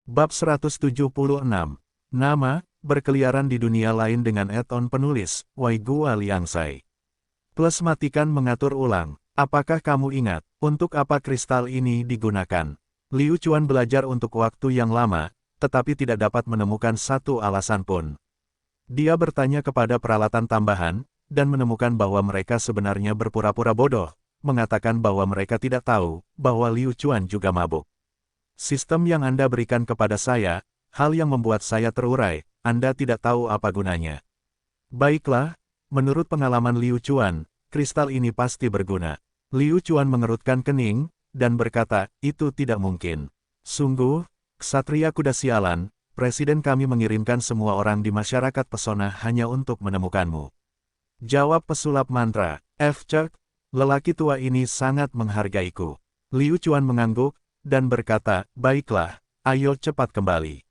Bab 176. Nama, berkeliaran di dunia lain dengan add-on penulis, Wai Gua Liangsai. Plus matikan mengatur ulang. Apakah kamu ingat, untuk apa kristal ini digunakan? Liu Chuan belajar untuk waktu yang lama, tetapi tidak dapat menemukan satu alasan pun. Dia bertanya kepada peralatan tambahan, dan menemukan bahwa mereka sebenarnya berpura-pura bodoh, mengatakan bahwa mereka tidak tahu, bahwa Liu Chuan juga mabuk. Sistem yang Anda berikan kepada saya, hal yang membuat saya terurai, Anda tidak tahu apa gunanya. Baiklah, menurut pengalaman Liu Chuan, kristal ini pasti berguna. Liu Chuan mengerutkan kening, dan berkata, itu tidak mungkin. Sungguh, ksatria kuda sialan, Presiden kami mengirimkan semua orang di masyarakat pesona hanya untuk menemukanmu. Jawab pesulap mantra, F-Cek, lelaki tua ini sangat menghargaiku. Liu Chuan mengangguk, dan berkata, baiklah, ayo cepat kembali.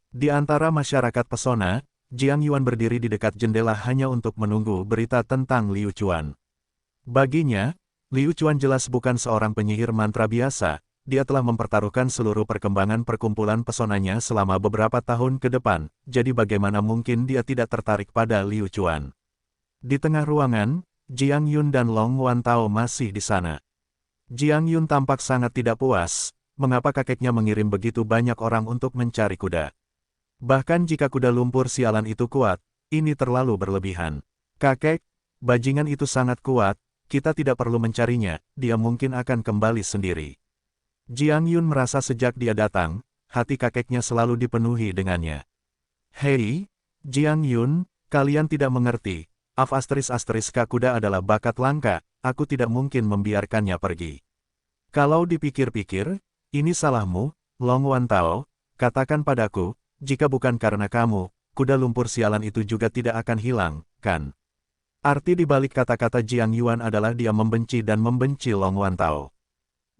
Di antara masyarakat pesona, Jiang Yuan berdiri di dekat jendela hanya untuk menunggu berita tentang Liu Chuan. Baginya, Liu Chuan jelas bukan seorang penyihir mantra biasa, dia telah mempertaruhkan seluruh perkembangan perkumpulan pesonanya selama beberapa tahun ke depan, jadi bagaimana mungkin dia tidak tertarik pada Liu Chuan. Di tengah ruangan, Jiang Yun dan Long Wantao masih di sana. Jiang Yun tampak sangat tidak puas, mengapa kakeknya mengirim begitu banyak orang untuk mencari kuda. Bahkan jika kuda lumpur sialan itu kuat, ini terlalu berlebihan. Kakek, bajingan itu sangat kuat, kita tidak perlu mencarinya, dia mungkin akan kembali sendiri. Jiang Yun merasa sejak dia datang, hati kakeknya selalu dipenuhi dengannya. Hei, Jiang Yun, kalian tidak mengerti. Kuda adalah bakat langka, aku tidak mungkin membiarkannya pergi. Kalau dipikir-pikir, ini salahmu, Long Wantao, katakan padaku, jika bukan karena kamu, kuda lumpur sialan itu juga tidak akan hilang, kan? Arti dibalik kata-kata Jiang Yuan adalah dia membenci dan membenci Long Wantao.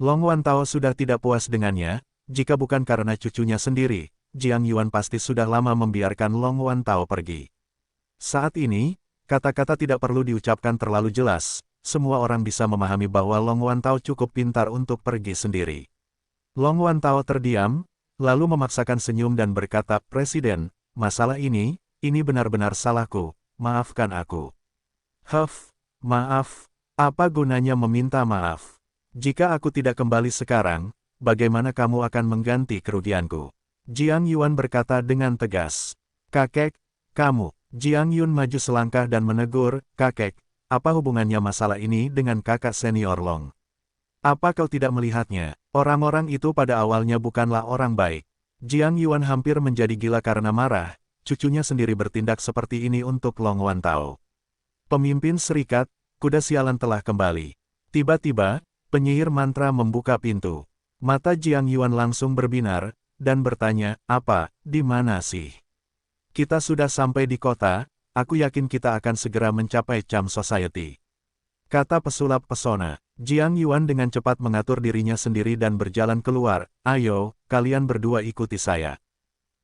Long Wantao sudah tidak puas dengannya, jika bukan karena cucunya sendiri, Jiang Yuan pasti sudah lama membiarkan Long Wantao pergi. Saat ini, kata-kata tidak perlu diucapkan terlalu jelas, semua orang bisa memahami bahwa Long Wantao cukup pintar untuk pergi sendiri. Long Wantao terdiam, lalu memaksakan senyum dan berkata, Presiden, masalah ini benar-benar salahku, maafkan aku. Maaf, apa gunanya meminta maaf? Jika aku tidak kembali sekarang, bagaimana kamu akan mengganti kerugianku? Jiang Yuan berkata dengan tegas. Kakek, kamu. Jiang Yun maju selangkah dan menegur, kakek, apa hubungannya masalah ini dengan kakak senior Long? Apa kau tidak melihatnya? Orang-orang itu pada awalnya bukanlah orang baik. Jiang Yuan hampir menjadi gila karena marah, cucunya sendiri bertindak seperti ini untuk Long Wantao. Pemimpin serikat, kuda sialan telah kembali. Tiba-tiba, penyihir mantra membuka pintu. Mata Jiang Yuan langsung berbinar, dan bertanya, apa, di mana sih? Kita sudah sampai di kota, aku yakin kita akan segera mencapai Cham Society. Kata pesulap pesona. Jiang Yuan dengan cepat mengatur dirinya sendiri dan berjalan keluar, ayo, kalian berdua ikuti saya.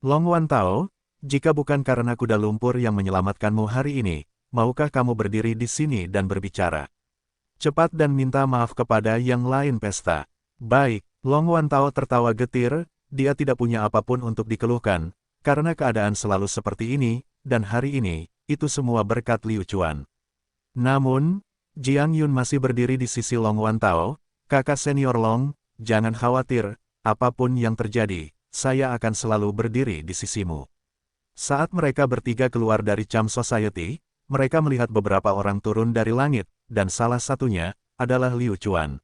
Long Wantao, jika bukan karena kuda lumpur yang menyelamatkanmu hari ini, maukah kamu berdiri di sini dan berbicara? Cepat dan minta maaf kepada yang lain pesta. Baik, Long Wantao tertawa getir, dia tidak punya apapun untuk dikeluhkan, karena keadaan selalu seperti ini, dan hari ini, itu semua berkat Liu Chuan. Namun, Jiang Yun masih berdiri di sisi Long Wantao, kakak senior Long, jangan khawatir, apapun yang terjadi, saya akan selalu berdiri di sisimu. Saat mereka bertiga keluar dari Cham Society, mereka melihat beberapa orang turun dari langit, dan salah satunya, adalah Liu Chuan.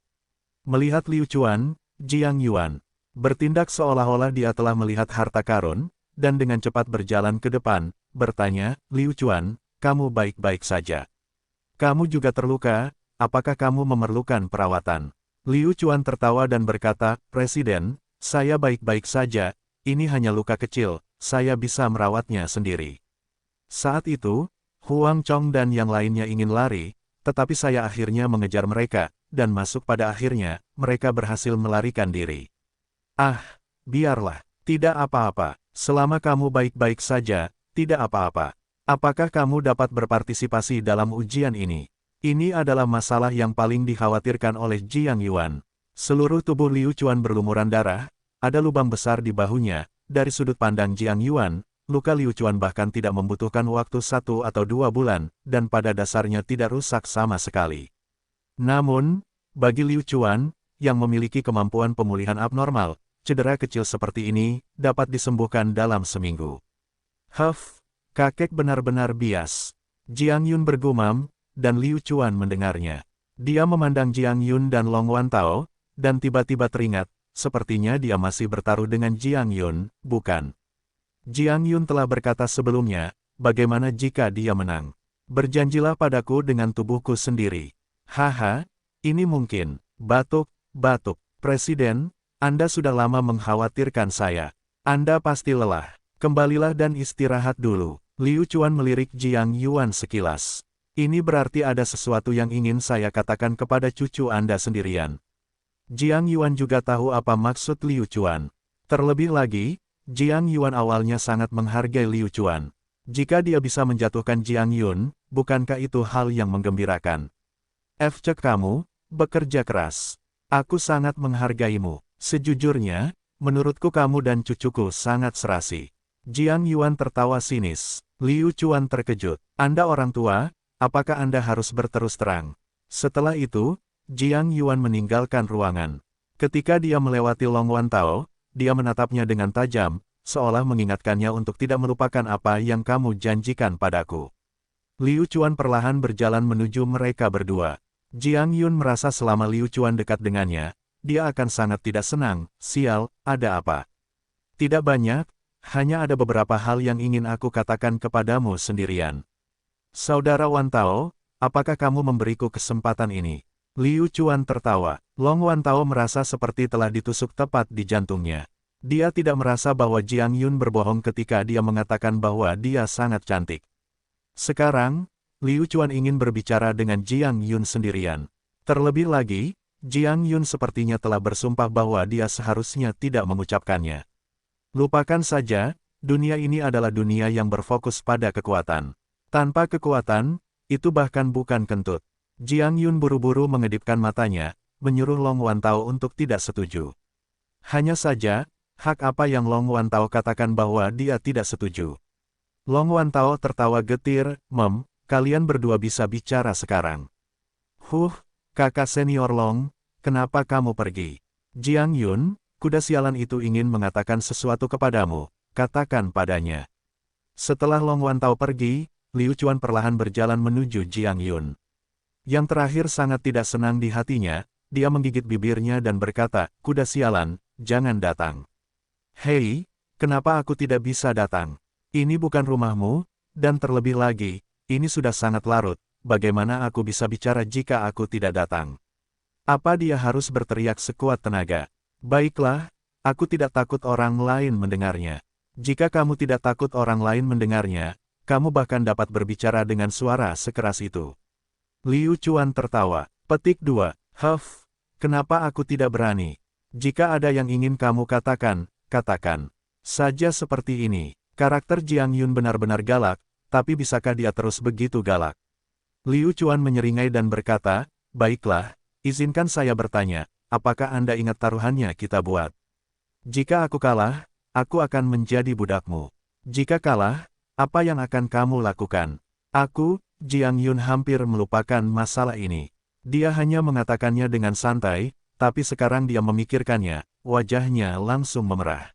Melihat Liu Chuan, Jiang Yuan bertindak seolah-olah dia telah melihat harta karun, dan dengan cepat berjalan ke depan, bertanya, Liu Chuan, kamu baik-baik saja. Kamu juga terluka, apakah kamu memerlukan perawatan? Liu Chuan tertawa dan berkata, Presiden, saya baik-baik saja, ini hanya luka kecil, saya bisa merawatnya sendiri. Saat itu, Huang Chong dan yang lainnya ingin lari, tetapi saya akhirnya mengejar mereka, dan masuk pada akhirnya, mereka berhasil melarikan diri. Ah, biarlah, tidak apa-apa. Selama kamu baik-baik saja, tidak apa-apa. Apakah kamu dapat berpartisipasi dalam ujian ini? Ini adalah masalah yang paling dikhawatirkan oleh Jiang Yuan. Seluruh tubuh Liu Chuan berlumuran darah, ada lubang besar di bahunya. Dari sudut pandang Jiang Yuan, luka Liu Chuan bahkan tidak membutuhkan waktu 1 atau 2 bulan, dan pada dasarnya tidak rusak sama sekali. Namun, bagi Liu Chuan, yang memiliki kemampuan pemulihan abnormal, cedera kecil seperti ini dapat disembuhkan dalam seminggu. Huff, kakek benar-benar bias. Jiang Yun bergumam, dan Liu Chuan mendengarnya. Dia memandang Jiang Yun dan Long Wantao, dan tiba-tiba teringat, sepertinya dia masih bertaruh dengan Jiang Yun, bukan? Jiang Yun telah berkata sebelumnya, bagaimana jika dia menang? Berjanjilah padaku dengan tubuhku sendiri. Haha, ini mungkin. Batuk, batuk. Presiden, Anda sudah lama mengkhawatirkan saya. Anda pasti lelah. Kembalilah dan istirahat dulu. Liu Chuan melirik Jiang Yuan sekilas. Ini berarti ada sesuatu yang ingin saya katakan kepada cucu Anda sendirian. Jiang Yuan juga tahu apa maksud Liu Chuan. Terlebih lagi, Jiang Yuan awalnya sangat menghargai Liu Chuan. Jika dia bisa menjatuhkan Jiang Yun, bukankah itu hal yang menggembirakan? Cek kamu, bekerja keras. Aku sangat menghargaimu. Sejujurnya, menurutku kamu dan cucuku sangat serasi. Jiang Yuan tertawa sinis. Liu Chuan terkejut. Anda orang tua, apakah Anda harus berterus terang? Setelah itu, Jiang Yuan meninggalkan ruangan. Ketika dia melewati Long Wantao, dia menatapnya dengan tajam, seolah mengingatkannya untuk tidak melupakan apa yang kamu janjikan padaku. Liu Chuan perlahan berjalan menuju mereka berdua. Jiang Yun merasa selama Liu Chuan dekat dengannya, dia akan sangat tidak senang. Sial, ada apa? Tidak banyak, hanya ada beberapa hal yang ingin aku katakan kepadamu sendirian. Saudara Wantao, apakah kamu memberiku kesempatan ini? Liu Chuan tertawa. Long Wantao merasa seperti telah ditusuk tepat di jantungnya. Dia tidak merasa bahwa Jiang Yun berbohong ketika dia mengatakan bahwa dia sangat cantik. Sekarang, Liu Chuan ingin berbicara dengan Jiang Yun sendirian. Terlebih lagi, Jiang Yun sepertinya telah bersumpah bahwa dia seharusnya tidak mengucapkannya. Lupakan saja, dunia ini adalah dunia yang berfokus pada kekuatan. Tanpa kekuatan, itu bahkan bukan kentut. Jiang Yun buru-buru mengedipkan matanya, menyuruh Long Wantao untuk tidak setuju. Hanya saja, hak apa yang Long Wantao katakan bahwa dia tidak setuju? Long Wantao tertawa getir, kalian berdua bisa bicara sekarang. Kakak senior Long, kenapa kamu pergi? Jiang Yun, kuda sialan itu ingin mengatakan sesuatu kepadamu, katakan padanya. Setelah Long Wantao pergi, Liu Chuan perlahan berjalan menuju Jiang Yun. Yang terakhir sangat tidak senang di hatinya, dia menggigit bibirnya dan berkata, kuda sialan, jangan datang. Hei, kenapa aku tidak bisa datang? Ini bukan rumahmu, dan terlebih lagi, ini sudah sangat larut, bagaimana aku bisa bicara jika aku tidak datang? Apa dia harus berteriak sekuat tenaga? Baiklah, aku tidak takut orang lain mendengarnya. Jika kamu tidak takut orang lain mendengarnya, kamu bahkan dapat berbicara dengan suara sekeras itu. Liu Chuan tertawa. Petik 2. Kenapa aku tidak berani? Jika ada yang ingin kamu katakan, katakan. Saja seperti ini. Karakter Jiang Yun benar-benar galak, tapi bisakah dia terus begitu galak? Liu Chuan menyeringai dan berkata, baiklah, izinkan saya bertanya. Apakah Anda ingat taruhannya kita buat? Jika aku kalah, aku akan menjadi budakmu. Jika kalah, apa yang akan kamu lakukan? Aku, Jiang Yun hampir melupakan masalah ini. Dia hanya mengatakannya dengan santai, tapi sekarang dia memikirkannya, wajahnya langsung memerah.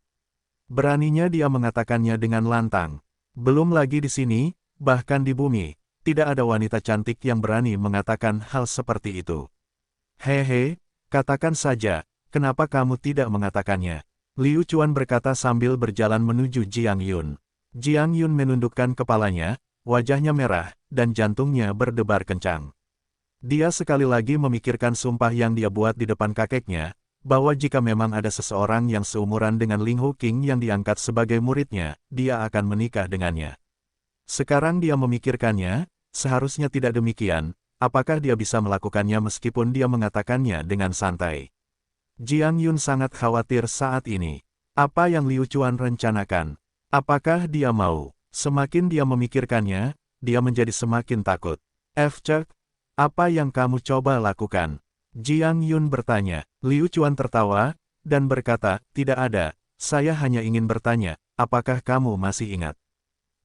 Beraninya dia mengatakannya dengan lantang. Belum lagi di sini, bahkan di bumi, tidak ada wanita cantik yang berani mengatakan hal seperti itu. Hehe. Katakan saja, kenapa kamu tidak mengatakannya? Liu Chuan berkata sambil berjalan menuju Jiang Yun. Jiang Yun menundukkan kepalanya, wajahnya merah, dan jantungnya berdebar kencang. Dia sekali lagi memikirkan sumpah yang dia buat di depan kakeknya, bahwa jika memang ada seseorang yang seumuran dengan Ling Hu Qing yang diangkat sebagai muridnya, dia akan menikah dengannya. Sekarang dia memikirkannya, seharusnya tidak demikian. Apakah dia bisa melakukannya meskipun dia mengatakannya dengan santai? Jiang Yun sangat khawatir saat ini. Apa yang Liu Chuan rencanakan? Apakah dia mau? Semakin dia memikirkannya, dia menjadi semakin takut. Cek, apa yang kamu coba lakukan? Jiang Yun bertanya. Liu Chuan tertawa, dan berkata, "Tidak ada, saya hanya ingin bertanya, apakah kamu masih ingat?"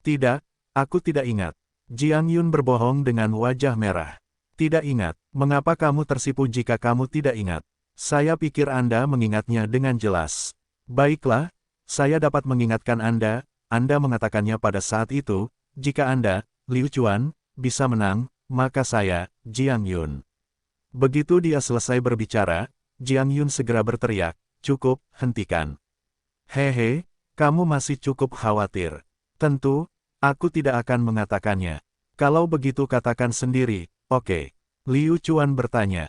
"Tidak, aku tidak ingat." Jiang Yun berbohong dengan wajah merah. "Tidak ingat, mengapa kamu tersipu jika kamu tidak ingat? Saya pikir Anda mengingatnya dengan jelas." "Baiklah, saya dapat mengingatkan Anda mengatakannya pada saat itu, jika Anda, Liu Chuan, bisa menang, maka saya, Jiang Yun." Begitu dia selesai berbicara, Jiang Yun segera berteriak, "Cukup, hentikan. Hehe, kamu masih cukup khawatir. Tentu, aku tidak akan mengatakannya. Kalau begitu katakan sendiri, oke." Liu Chuan bertanya.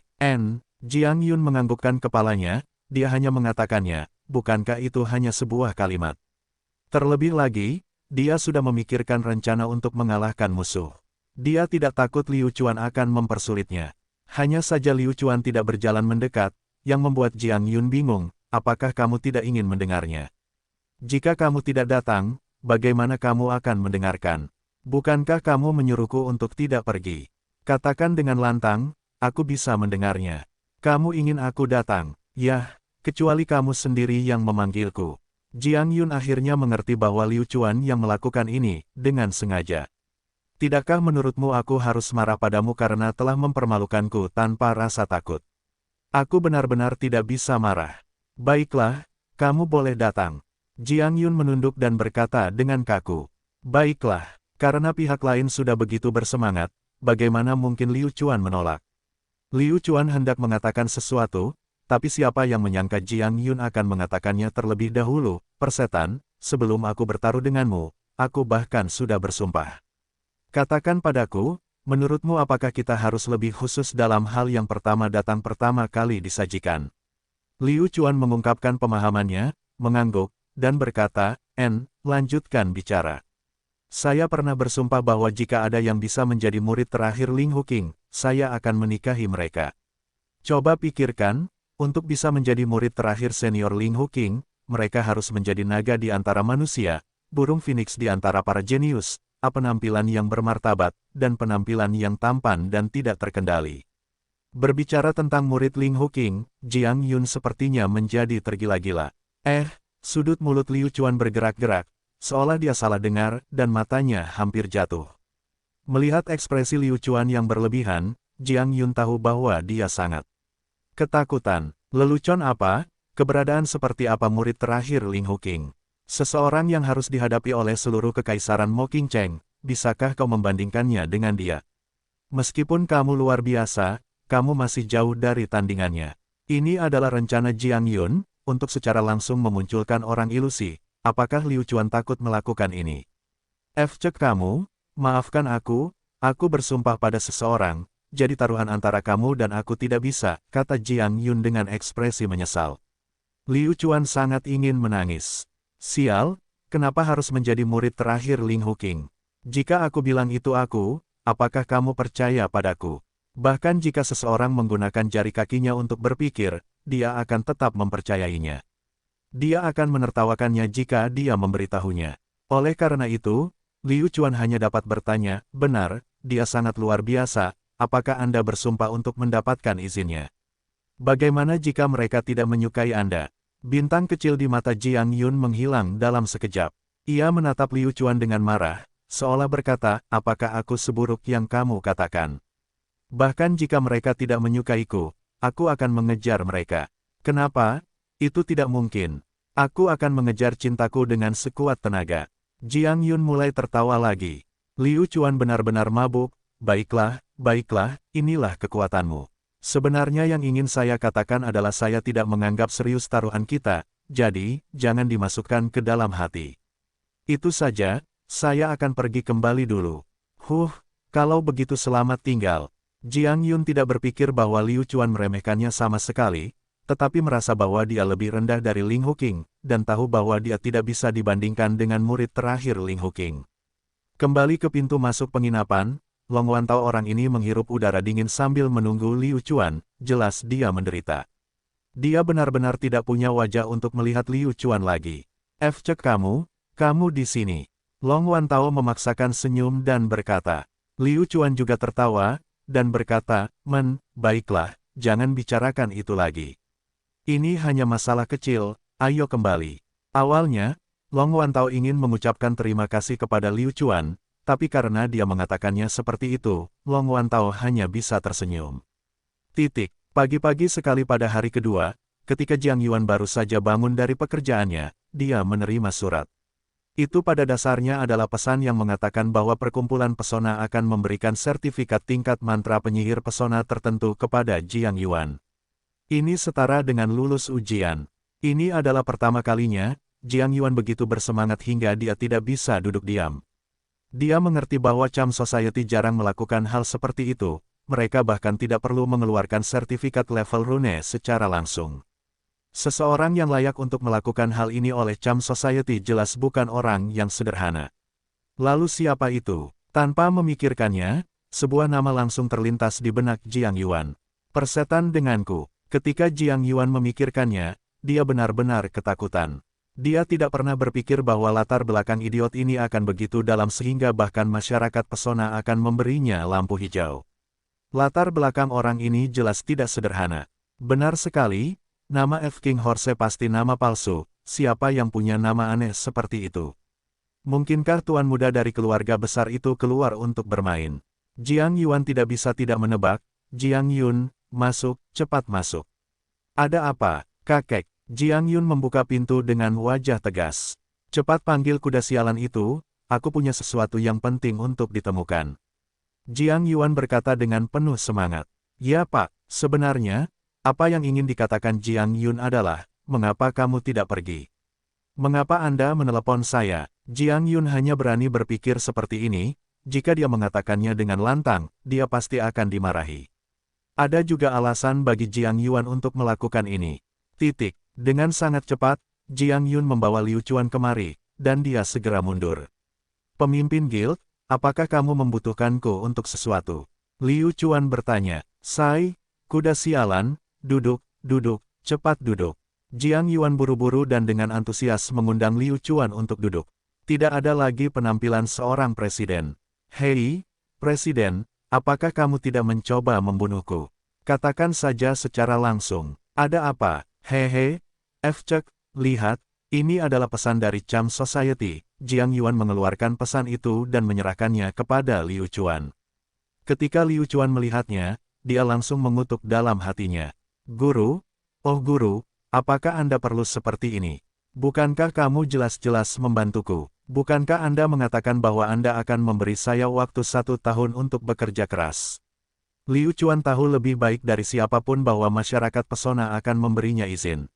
Jiang Yun menganggukkan kepalanya, dia hanya mengatakannya, bukankah itu hanya sebuah kalimat. Terlebih lagi, dia sudah memikirkan rencana untuk mengalahkan musuh. Dia tidak takut Liu Chuan akan mempersulitnya. Hanya saja Liu Chuan tidak berjalan mendekat, yang membuat Jiang Yun bingung, apakah kamu tidak ingin mendengarnya? Jika kamu tidak datang, bagaimana kamu akan mendengarkan? Bukankah kamu menyuruhku untuk tidak pergi? Katakan dengan lantang, aku bisa mendengarnya. Kamu ingin aku datang? Yah, kecuali kamu sendiri yang memanggilku. Jiang Yun akhirnya mengerti bahwa Liu Chuan yang melakukan ini, dengan sengaja. Tidakkah menurutmu aku harus marah padamu karena telah mempermalukanku tanpa rasa takut? Aku benar-benar tidak bisa marah. Baiklah, kamu boleh datang. Jiang Yun menunduk dan berkata dengan kaku. Baiklah, karena pihak lain sudah begitu bersemangat, bagaimana mungkin Liu Chuan menolak? Liu Chuan hendak mengatakan sesuatu, tapi siapa yang menyangka Jiang Yun akan mengatakannya terlebih dahulu, "Persetan, sebelum aku bertaruh denganmu, aku bahkan sudah bersumpah. Katakan padaku, menurutmu apakah kita harus lebih khusus dalam hal yang pertama kali disajikan?" Liu Chuan mengungkapkan pemahamannya, mengangguk, dan berkata, lanjutkan bicara. "Saya pernah bersumpah bahwa jika ada yang bisa menjadi murid terakhir Ling Huqing, saya akan menikahi mereka. Coba pikirkan, untuk bisa menjadi murid terakhir senior Ling Huqing, mereka harus menjadi naga di antara manusia, burung phoenix di antara para jenius, penampilan yang bermartabat, dan penampilan yang tampan dan tidak terkendali." Berbicara tentang murid Ling Huqing, Jiang Yun sepertinya menjadi tergila-gila. Sudut mulut Liu Chuan bergerak-gerak, seolah dia salah dengar, dan matanya hampir jatuh. Melihat ekspresi Liu Chuan yang berlebihan, Jiang Yun tahu bahwa dia sangat ketakutan. Lelucon apa? Keberadaan seperti apa murid terakhir Ling Huqing? Seseorang yang harus dihadapi oleh seluruh kekaisaran Mo Qingcheng, bisakah kau membandingkannya dengan dia? Meskipun kamu luar biasa, kamu masih jauh dari tandingannya. Ini adalah rencana Jiang Yun, untuk secara langsung memunculkan orang ilusi. Apakah Liu Chuan takut melakukan ini? Cek kamu, maafkan aku bersumpah pada seseorang, jadi taruhan antara kamu dan aku tidak bisa, kata Jiang Yun dengan ekspresi menyesal. Liu Chuan sangat ingin menangis. Sial, kenapa harus menjadi murid terakhir Ling Huqing? Jika aku bilang itu aku, apakah kamu percaya padaku? Bahkan jika seseorang menggunakan jari kakinya untuk berpikir, dia akan tetap mempercayainya. Dia akan menertawakannya jika dia memberitahunya. Oleh karena itu, Liu Chuan hanya dapat bertanya, "Benar, dia sangat luar biasa, apakah Anda bersumpah untuk mendapatkan izinnya? Bagaimana jika mereka tidak menyukai Anda?" Bintang kecil di mata Jiang Yun menghilang dalam sekejap. Ia menatap Liu Chuan dengan marah, seolah berkata, "Apakah aku seburuk yang kamu katakan? Bahkan jika mereka tidak menyukaiku, aku akan mengejar mereka." "Kenapa? Itu tidak mungkin. Aku akan mengejar cintaku dengan sekuat tenaga." Jiang Yun mulai tertawa lagi. Liu Chuan benar-benar mabuk. Baiklah, inilah kekuatanmu. Sebenarnya yang ingin saya katakan adalah saya tidak menganggap serius taruhan kita, jadi, jangan dimasukkan ke dalam hati. Itu saja, saya akan pergi kembali dulu. Kalau begitu selamat tinggal. Jiang Yun tidak berpikir bahwa Liu Chuan meremehkannya sama sekali, tetapi merasa bahwa dia lebih rendah dari Ling Huqing, dan tahu bahwa dia tidak bisa dibandingkan dengan murid terakhir Ling Huqing. Kembali ke pintu masuk penginapan, Long Wantao orang ini menghirup udara dingin sambil menunggu Liu Chuan, jelas dia menderita. Dia benar-benar tidak punya wajah untuk melihat Liu Chuan lagi. Cek kamu di sini. Long Wantao memaksakan senyum dan berkata. Liu Chuan juga tertawa, dan berkata, baiklah, jangan bicarakan itu lagi. Ini hanya masalah kecil, ayo kembali. Awalnya, Long Wantao ingin mengucapkan terima kasih kepada Liu Chuan, tapi karena dia mengatakannya seperti itu, Long Wantao hanya bisa tersenyum. Pagi-pagi sekali pada hari kedua, ketika Jiang Yuan baru saja bangun dari pekerjaannya, dia menerima surat. Itu pada dasarnya adalah pesan yang mengatakan bahwa perkumpulan pesona akan memberikan sertifikat tingkat mantra penyihir pesona tertentu kepada Jiang Yuan. Ini setara dengan lulus ujian. Ini adalah pertama kalinya, Jiang Yuan begitu bersemangat hingga dia tidak bisa duduk diam. Dia mengerti bahwa Charm Society jarang melakukan hal seperti itu, mereka bahkan tidak perlu mengeluarkan sertifikat level rune secara langsung. Seseorang yang layak untuk melakukan hal ini oleh Charm Society jelas bukan orang yang sederhana. Lalu siapa itu? Tanpa memikirkannya, sebuah nama langsung terlintas di benak Jiang Yuan. Persetan denganku. Ketika Jiang Yuan memikirkannya, dia benar-benar ketakutan. Dia tidak pernah berpikir bahwa latar belakang idiot ini akan begitu dalam sehingga bahkan masyarakat pesona akan memberinya lampu hijau. Latar belakang orang ini jelas tidak sederhana. Benar sekali. Nama F. King Horse pasti nama palsu, siapa yang punya nama aneh seperti itu? Mungkinkah tuan muda dari keluarga besar itu keluar untuk bermain? Jiang Yuan tidak bisa tidak menebak. Jiang Yun, masuk, cepat masuk. Ada apa, kakek? Jiang Yun membuka pintu dengan wajah tegas. Cepat panggil kuda sialan itu, aku punya sesuatu yang penting untuk ditemukan. Jiang Yuan berkata dengan penuh semangat. Ya pak, sebenarnya, apa yang ingin dikatakan Jiang Yun adalah, mengapa kamu tidak pergi? Mengapa Anda menelepon saya? Jiang Yun hanya berani berpikir seperti ini, jika dia mengatakannya dengan lantang, dia pasti akan dimarahi. Ada juga alasan bagi Jiang Yuan untuk melakukan ini. Dengan sangat cepat, Jiang Yun membawa Liu Chuan kemari, dan dia segera mundur. Pemimpin guild, apakah kamu membutuhkanku untuk sesuatu? Liu Chuan bertanya. Sai, kuda sialan, duduk, cepat duduk. Jiang Yuan buru-buru dan dengan antusias mengundang Liu Chuan untuk duduk. Tidak ada lagi penampilan seorang presiden. Hei, presiden, apakah kamu tidak mencoba membunuhku? Katakan saja secara langsung. Ada apa? Hehe, F-Cek, lihat, ini adalah pesan dari Charm Society. Jiang Yuan mengeluarkan pesan itu dan menyerahkannya kepada Liu Chuan. Ketika Liu Chuan melihatnya, dia langsung mengutuk dalam hatinya. Guru, oh guru, apakah Anda perlu seperti ini? Bukankah kamu jelas-jelas membantuku? Bukankah Anda mengatakan bahwa Anda akan memberi saya waktu 1 tahun untuk bekerja keras? Liu Chuan tahu lebih baik dari siapapun bahwa masyarakat pesona akan memberinya izin.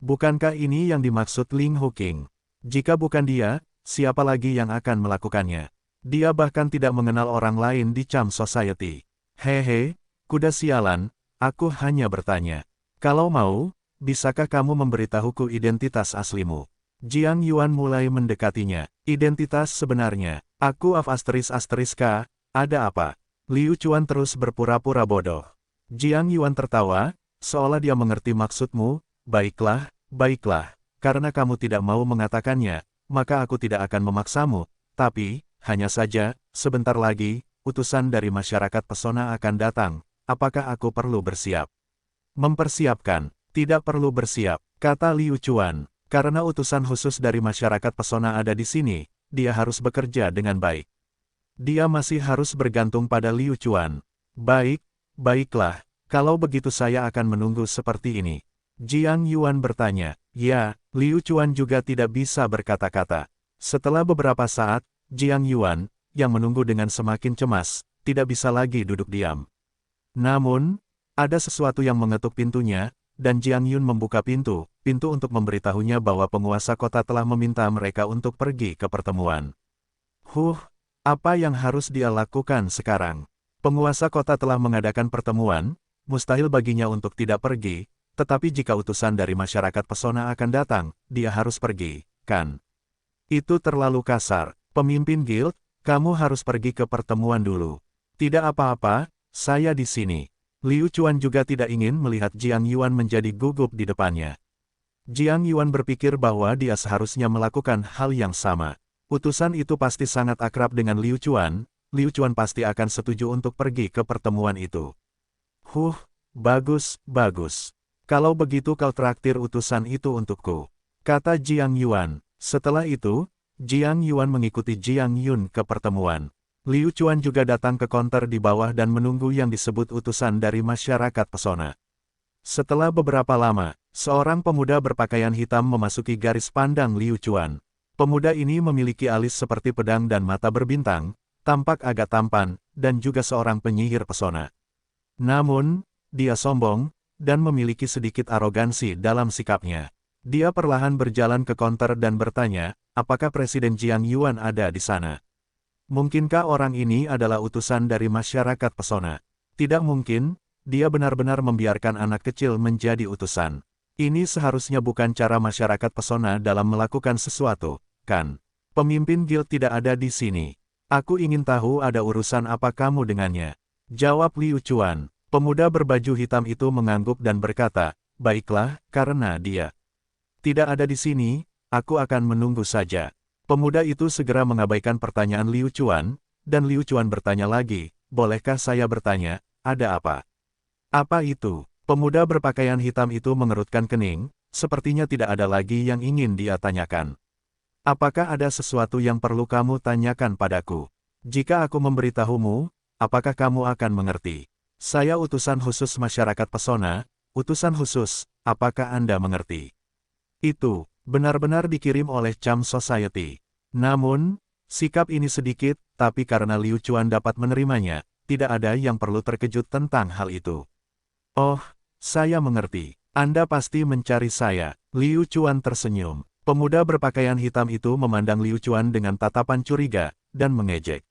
Bukankah ini yang dimaksud Ling Huqing? Jika bukan dia, siapa lagi yang akan melakukannya? Dia bahkan tidak mengenal orang lain di Charm Society. Hehe, kuda sialan, aku hanya bertanya. Kalau mau, bisakah kamu memberitahuku identitas aslimu? Jiang Yuan mulai mendekatinya. Identitas sebenarnya, aku K, ada apa? Liu Chuan terus berpura-pura bodoh. Jiang Yuan tertawa, seolah dia mengerti maksudmu. Baiklah, karena kamu tidak mau mengatakannya, maka aku tidak akan memaksamu, tapi, hanya saja, sebentar lagi, utusan dari masyarakat pesona akan datang. Apakah aku perlu bersiap? Mempersiapkan, tidak perlu bersiap, kata Liu Chuan. Karena utusan khusus dari masyarakat pesona ada di sini, dia harus bekerja dengan baik. Dia masih harus bergantung pada Liu Chuan. Baiklah, kalau begitu saya akan menunggu seperti ini. Jiang Yuan bertanya. Ya, Liu Chuan juga tidak bisa berkata-kata. Setelah beberapa saat, Jiang Yuan, yang menunggu dengan semakin cemas, tidak bisa lagi duduk diam. Namun, ada sesuatu yang mengetuk pintunya, dan Jiang Yun membuka pintu untuk memberitahunya bahwa penguasa kota telah meminta mereka untuk pergi ke pertemuan. Apa yang harus dia lakukan sekarang? Penguasa kota telah mengadakan pertemuan, mustahil baginya untuk tidak pergi, tetapi jika utusan dari masyarakat pesona akan datang, dia harus pergi, kan? Itu terlalu kasar. Pemimpin guild, kamu harus pergi ke pertemuan dulu. Tidak apa-apa, saya di sini. Liu Chuan juga tidak ingin melihat Jiang Yuan menjadi gugup di depannya. Jiang Yuan berpikir bahwa dia seharusnya melakukan hal yang sama. Utusan itu pasti sangat akrab dengan Liu Chuan pasti akan setuju untuk pergi ke pertemuan itu. Bagus. Kalau begitu kau traktir utusan itu untukku, kata Jiang Yuan. Setelah itu, Jiang Yuan mengikuti Jiang Yun ke pertemuan. Liu Chuan juga datang ke konter di bawah dan menunggu yang disebut utusan dari masyarakat pesona. Setelah beberapa lama, seorang pemuda berpakaian hitam memasuki garis pandang Liu Chuan. Pemuda ini memiliki alis seperti pedang dan mata berbintang, tampak agak tampan, dan juga seorang penyihir pesona. Namun, dia sombong, dan memiliki sedikit arogansi dalam sikapnya. Dia perlahan berjalan ke konter dan bertanya, apakah Presiden Jiang Yuan ada di sana? Mungkinkah orang ini adalah utusan dari masyarakat pesona? Tidak mungkin, dia benar-benar membiarkan anak kecil menjadi utusan. Ini seharusnya bukan cara masyarakat pesona dalam melakukan sesuatu, kan? Pemimpin guild tidak ada di sini. Aku ingin tahu ada urusan apa kamu dengannya. Jawab Liu Chuan. Pemuda berbaju hitam itu mengangguk dan berkata, baiklah, karena dia tidak ada di sini, aku akan menunggu saja. Pemuda itu segera mengabaikan pertanyaan Liu Chuan, dan Liu Chuan bertanya lagi, bolehkah saya bertanya, ada apa? Apa itu? Pemuda berpakaian hitam itu mengerutkan kening, sepertinya tidak ada lagi yang ingin dia tanyakan. Apakah ada sesuatu yang perlu kamu tanyakan padaku? Jika aku memberitahumu, apakah kamu akan mengerti? Saya utusan khusus masyarakat pesona, utusan khusus, apakah Anda mengerti? Itu benar-benar dikirim oleh Charm Society. Namun, sikap ini sedikit, tapi karena Liu Chuan dapat menerimanya, tidak ada yang perlu terkejut tentang hal itu. Oh, saya mengerti. Anda pasti mencari saya. Liu Chuan tersenyum. Pemuda berpakaian hitam itu memandang Liu Chuan dengan tatapan curiga, dan mengejek.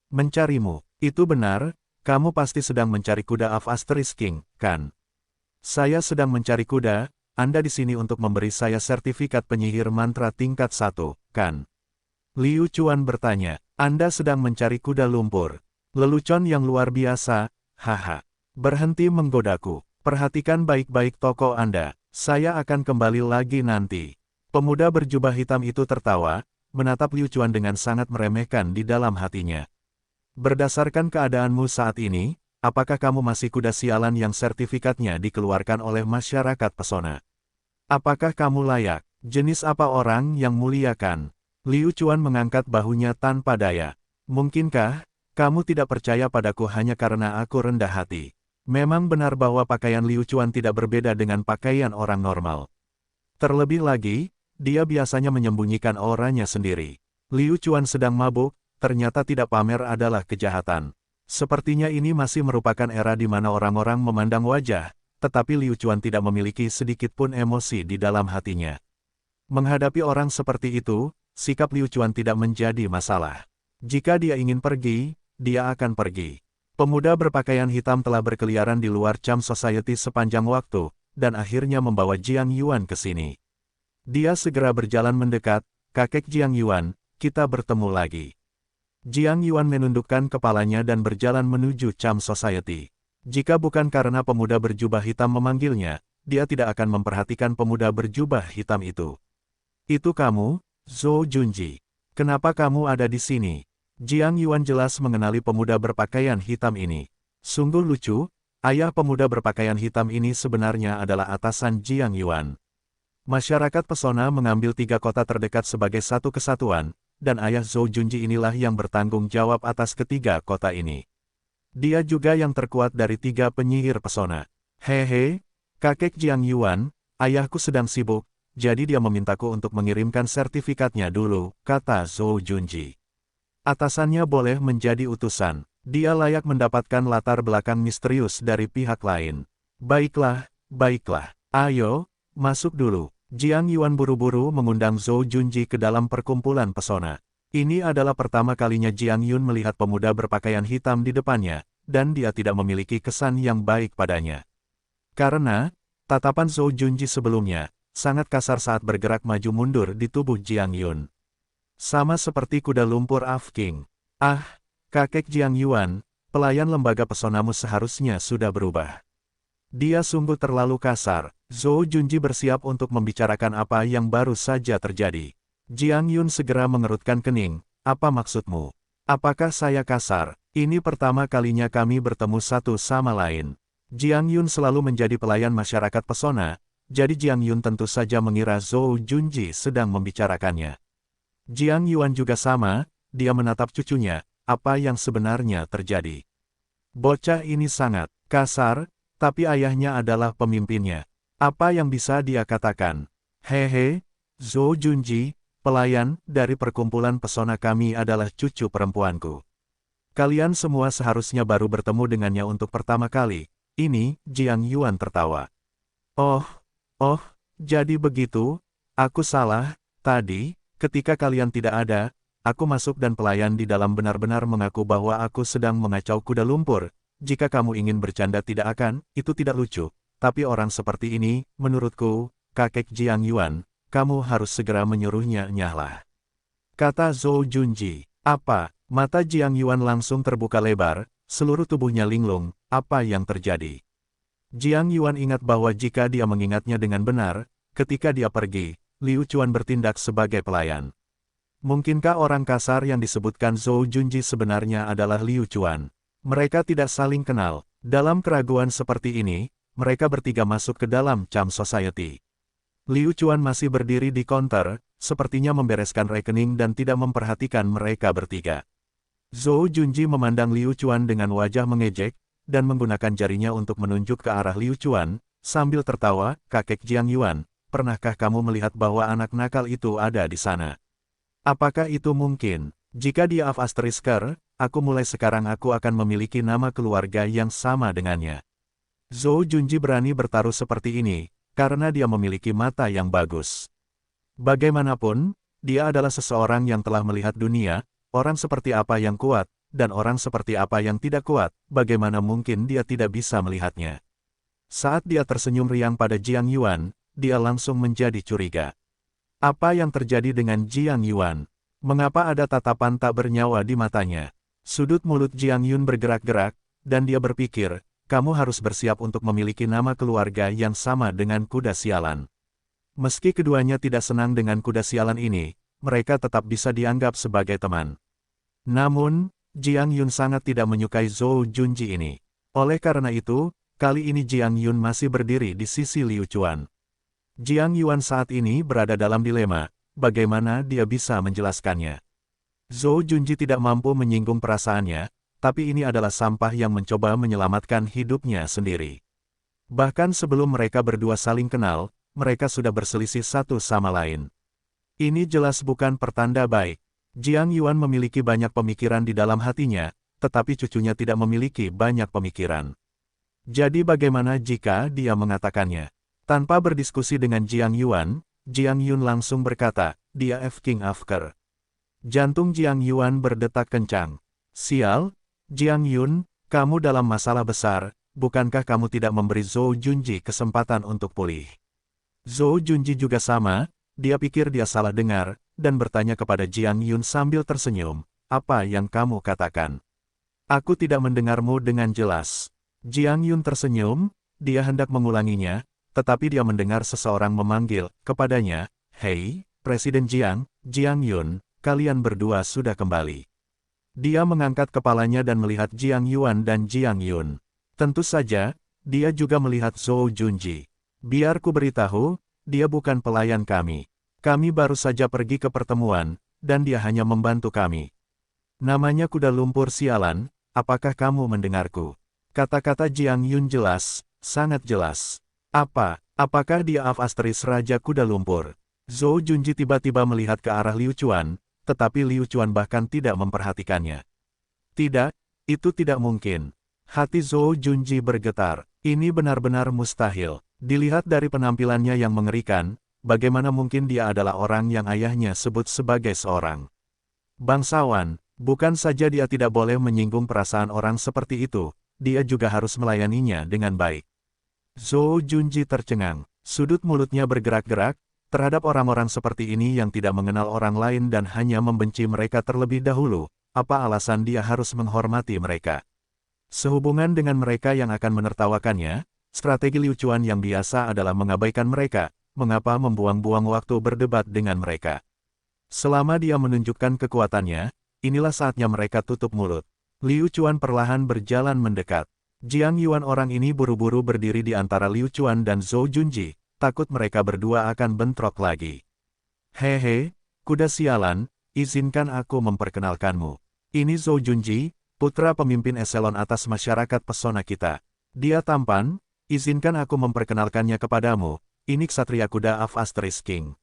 Mencarimu, itu benar, kamu pasti sedang mencari kuda of Asterisk King, kan? Saya sedang mencari kuda. Anda di sini untuk memberi saya sertifikat penyihir mantra tingkat 1, kan? Liu Chuan bertanya, Anda sedang mencari kuda lumpur. Lelucon yang luar biasa, haha. Berhenti menggodaku. Perhatikan baik-baik toko Anda. Saya akan kembali lagi nanti. Pemuda berjubah hitam itu tertawa, menatap Liu Chuan dengan sangat meremehkan di dalam hatinya. Berdasarkan keadaanmu saat ini, apakah kamu masih kuda sialan yang sertifikatnya dikeluarkan oleh masyarakat pesona? Apakah kamu layak? Jenis apa orang yang muliakan? Liu Chuan mengangkat bahunya tanpa daya. Mungkinkah kamu tidak percaya padaku hanya karena aku rendah hati? Memang benar bahwa pakaian Liu Chuan tidak berbeda dengan pakaian orang normal. Terlebih lagi, dia biasanya menyembunyikan auranya sendiri. Liu Chuan sedang mabuk, ternyata tidak pamer adalah kejahatan. Sepertinya ini masih merupakan era di mana orang-orang memandang wajah, tetapi Liu Chuan tidak memiliki sedikit pun emosi di dalam hatinya. Menghadapi orang seperti itu, sikap Liu Chuan tidak menjadi masalah. Jika dia ingin pergi, dia akan pergi. Pemuda berpakaian hitam telah berkeliaran di luar Charm Society sepanjang waktu, dan akhirnya membawa Jiang Yuan ke sini. Dia segera berjalan mendekat, kakek Jiang Yuan, kita bertemu lagi. Jiang Yuan menundukkan kepalanya dan berjalan menuju Charm Society. Jika bukan karena pemuda berjubah hitam memanggilnya, dia tidak akan memperhatikan pemuda berjubah hitam itu. Itu kamu, Zhou Junji. Kenapa kamu ada di sini? Jiang Yuan jelas mengenali pemuda berpakaian hitam ini. Sungguh lucu, ayah pemuda berpakaian hitam ini sebenarnya adalah atasan Jiang Yuan. Masyarakat pesona mengambil 3 kota terdekat sebagai satu kesatuan, dan ayah Zhou Junji inilah yang bertanggung jawab atas ketiga kota ini. Dia juga yang terkuat dari 3 penyihir pesona. Hehe, kakek Jiang Yuan, ayahku sedang sibuk, jadi dia memintaku untuk mengirimkan sertifikatnya dulu, kata Zhou Junji. Atasannya boleh menjadi utusan. Dia layak mendapatkan latar belakang misterius dari pihak lain. Baiklah, baiklah. Ayo, masuk dulu. Jiang Yuan buru-buru mengundang Zhou Junji ke dalam perkumpulan pesona. Ini adalah pertama kalinya Jiang Yun melihat pemuda berpakaian hitam di depannya, dan dia tidak memiliki kesan yang baik padanya. Karena, tatapan Zhou Junji sebelumnya, sangat kasar saat bergerak maju mundur di tubuh Jiang Yun. Sama seperti kuda lumpur Af King. Ah, kakek Jiang Yuan, pelayan lembaga pesonamu seharusnya sudah berubah. Dia sungguh terlalu kasar. Zhou Junji bersiap untuk membicarakan apa yang baru saja terjadi. Jiang Yun segera mengerutkan kening. Apa maksudmu? Apakah saya kasar? Ini pertama kalinya kami bertemu satu sama lain. Jiang Yun selalu menjadi pelayan masyarakat pesona, jadi Jiang Yun tentu saja mengira Zhou Junji sedang membicarakannya. Jiang Yuan juga sama, dia menatap cucunya, apa yang sebenarnya terjadi. Bocah ini sangat kasar, tapi ayahnya adalah pemimpinnya. Apa yang bisa dia katakan? Hehe, Zhou Junji, pelayan dari perkumpulan pesona kami adalah cucu perempuanku. Kalian semua seharusnya baru bertemu dengannya untuk pertama kali. Ini, Jiang Yuan tertawa. Oh, jadi begitu, aku salah, tadi, ketika kalian tidak ada, aku masuk dan pelayan di dalam benar-benar mengaku bahwa aku sedang mengacau kuda lumpur. Jika kamu ingin bercanda tidak akan, itu tidak lucu. Tapi orang seperti ini, menurutku, kakek Jiang Yuan, kamu harus segera menyuruhnya nyahlah. Kata Zhou Junji. Apa? Mata Jiang Yuan langsung terbuka lebar, seluruh tubuhnya linglung, apa yang terjadi? Jiang Yuan ingat bahwa jika dia mengingatnya dengan benar, ketika dia pergi, Liu Chuan bertindak sebagai pelayan. Mungkinkah orang kasar yang disebutkan Zhou Junji sebenarnya adalah Liu Chuan? Mereka tidak saling kenal. Dalam keraguan seperti ini, mereka bertiga masuk ke dalam Cham Society. Liu Chuan masih berdiri di counter, sepertinya membereskan rekening dan tidak memperhatikan mereka bertiga. Zhou Junji memandang Liu Chuan dengan wajah mengejek, dan menggunakan jarinya untuk menunjuk ke arah Liu Chuan, sambil tertawa, kakek Jiang Yuan, pernahkah kamu melihat bahwa anak nakal itu ada di sana? Apakah itu mungkin? Jika dia Afasterisker, mulai sekarang aku akan memiliki nama keluarga yang sama dengannya. Zhou Junji berani bertaruh seperti ini, karena dia memiliki mata yang bagus. Bagaimanapun, dia adalah seseorang yang telah melihat dunia, orang seperti apa yang kuat, dan orang seperti apa yang tidak kuat, bagaimana mungkin dia tidak bisa melihatnya. Saat dia tersenyum riang pada Jiang Yuan, dia langsung menjadi curiga. Apa yang terjadi dengan Jiang Yuan? Mengapa ada tatapan tak bernyawa di matanya? Sudut mulut Jiang Yun bergerak-gerak, dan dia berpikir, kamu harus bersiap untuk memiliki nama keluarga yang sama dengan kuda sialan. Meski keduanya tidak senang dengan kuda sialan ini, mereka tetap bisa dianggap sebagai teman. Namun, Jiang Yun sangat tidak menyukai Zhou Junji ini. Oleh karena itu, kali ini Jiang Yun masih berdiri di sisi Liu Chuan. Jiang Yuan saat ini berada dalam dilema, bagaimana dia bisa menjelaskannya. Zhou Junji tidak mampu menyinggung perasaannya, tapi ini adalah sampah yang mencoba menyelamatkan hidupnya sendiri. Bahkan sebelum mereka berdua saling kenal, mereka sudah berselisih satu sama lain. Ini jelas bukan pertanda baik. Jiang Yuan memiliki banyak pemikiran di dalam hatinya, tetapi cucunya tidak memiliki banyak pemikiran. Jadi bagaimana jika dia mengatakannya? Tanpa berdiskusi dengan Jiang Yuan, Jiang Yun langsung berkata, dia King Afker. Jantung Jiang Yuan berdetak kencang. Sial, Jiang Yun, kamu dalam masalah besar, bukankah kamu tidak memberi Zhou Junji kesempatan untuk pulih? Zhou Junji juga sama, dia pikir dia salah dengar, dan bertanya kepada Jiang Yun sambil tersenyum, apa yang kamu katakan? Aku tidak mendengarmu dengan jelas. Jiang Yun tersenyum, dia hendak mengulanginya, tetapi dia mendengar seseorang memanggil kepadanya, hei, Presiden Jiang, Jiang Yun, kalian berdua sudah kembali. Dia mengangkat kepalanya dan melihat Jiang Yuan dan Jiang Yun. Tentu saja, dia juga melihat Zhou Junji. Biar ku beritahu, dia bukan pelayan kami. Kami baru saja pergi ke pertemuan, dan dia hanya membantu kami. Namanya kuda lumpur sialan, apakah kamu mendengarku? Kata-kata Jiang Yun jelas, sangat jelas. Apakah dia Asteris Raja Kuda Lumpur? Zhou Junji tiba-tiba melihat ke arah Liu Chuan, tetapi Liu Chuan bahkan tidak memperhatikannya. Tidak, itu tidak mungkin. Hati Zhou Junji bergetar. Ini benar-benar mustahil. Dilihat dari penampilannya yang mengerikan, bagaimana mungkin dia adalah orang yang ayahnya sebut sebagai seorang bangsawan. Bukan saja dia tidak boleh menyinggung perasaan orang seperti itu, dia juga harus melayaninya dengan baik. Zhou Junji tercengang. Sudut mulutnya bergerak-gerak, terhadap orang-orang seperti ini yang tidak mengenal orang lain dan hanya membenci mereka terlebih dahulu, apa alasan dia harus menghormati mereka? Sehubungan dengan mereka yang akan menertawakannya, strategi Liu Chuan yang biasa adalah mengabaikan mereka, mengapa membuang-buang waktu berdebat dengan mereka? Selama dia menunjukkan kekuatannya, inilah saatnya mereka tutup mulut. Liu Chuan perlahan berjalan mendekat. Jiang Yuan orang ini buru-buru berdiri di antara Liu Chuan dan Zhou Junji, takut mereka berdua akan bentrok lagi. Hehe, kuda sialan, izinkan aku memperkenalkanmu. Ini Zhou Junji, putra pemimpin eselon atas masyarakat pesona kita. Dia tampan, izinkan aku memperkenalkannya kepadamu, ini Ksatria Kuda of Asterisk King.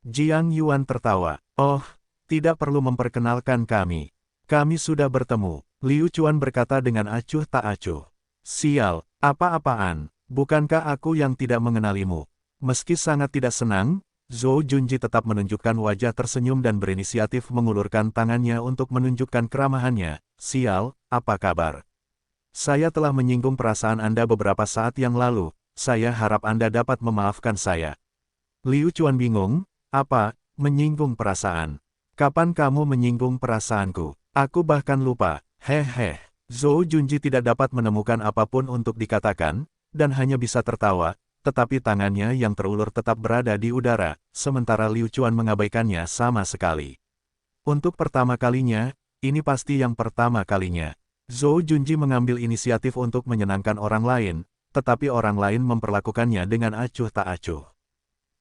Jiang Yuan tertawa. Oh, tidak perlu memperkenalkan kami. Kami sudah bertemu. Liu Chuan berkata dengan acuh tak acuh. Sial, apa-apaan, bukankah aku yang tidak mengenalimu? Meski sangat tidak senang, Zhou Junji tetap menunjukkan wajah tersenyum dan berinisiatif mengulurkan tangannya untuk menunjukkan keramahannya. Sial, apa kabar? Saya telah menyinggung perasaan Anda beberapa saat yang lalu, saya harap Anda dapat memaafkan saya. Liu Chuan bingung, apa, menyinggung perasaan? Kapan kamu menyinggung perasaanku? Aku bahkan lupa, hehe. Zhou Junji tidak dapat menemukan apapun untuk dikatakan, dan hanya bisa tertawa, tetapi tangannya yang terulur tetap berada di udara, sementara Liu Chuan mengabaikannya sama sekali. Untuk pertama kalinya, ini pasti yang pertama kalinya. Zhou Junji mengambil inisiatif untuk menyenangkan orang lain, tetapi orang lain memperlakukannya dengan acuh tak acuh.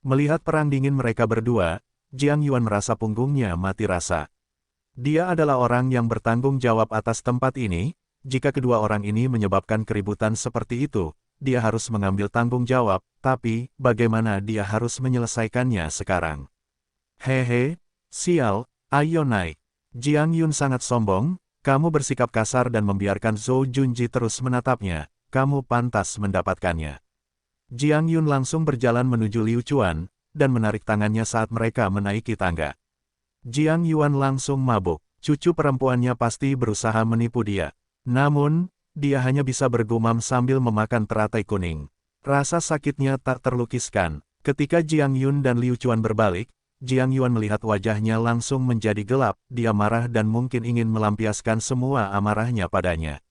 Melihat perang dingin mereka berdua, Jiang Yuan merasa punggungnya mati rasa. Dia adalah orang yang bertanggung jawab atas tempat ini, jika kedua orang ini menyebabkan keributan seperti itu, dia harus mengambil tanggung jawab, tapi, bagaimana dia harus menyelesaikannya sekarang? Hehe, sial, ayo naik. Jiang Yun sangat sombong, kamu bersikap kasar dan membiarkan Zhou Junji terus menatapnya, kamu pantas mendapatkannya. Jiang Yun langsung berjalan menuju Liu Chuan, dan menarik tangannya saat mereka menaiki tangga. Jiang Yuan langsung mabuk, cucu perempuannya pasti berusaha menipu dia. Namun, dia hanya bisa bergumam sambil memakan teratai kuning. Rasa sakitnya tak terlukiskan. Ketika Jiang Yun dan Liu Chuan berbalik, Jiang Yuan melihat wajahnya langsung menjadi gelap, dia marah dan mungkin ingin melampiaskan semua amarahnya padanya.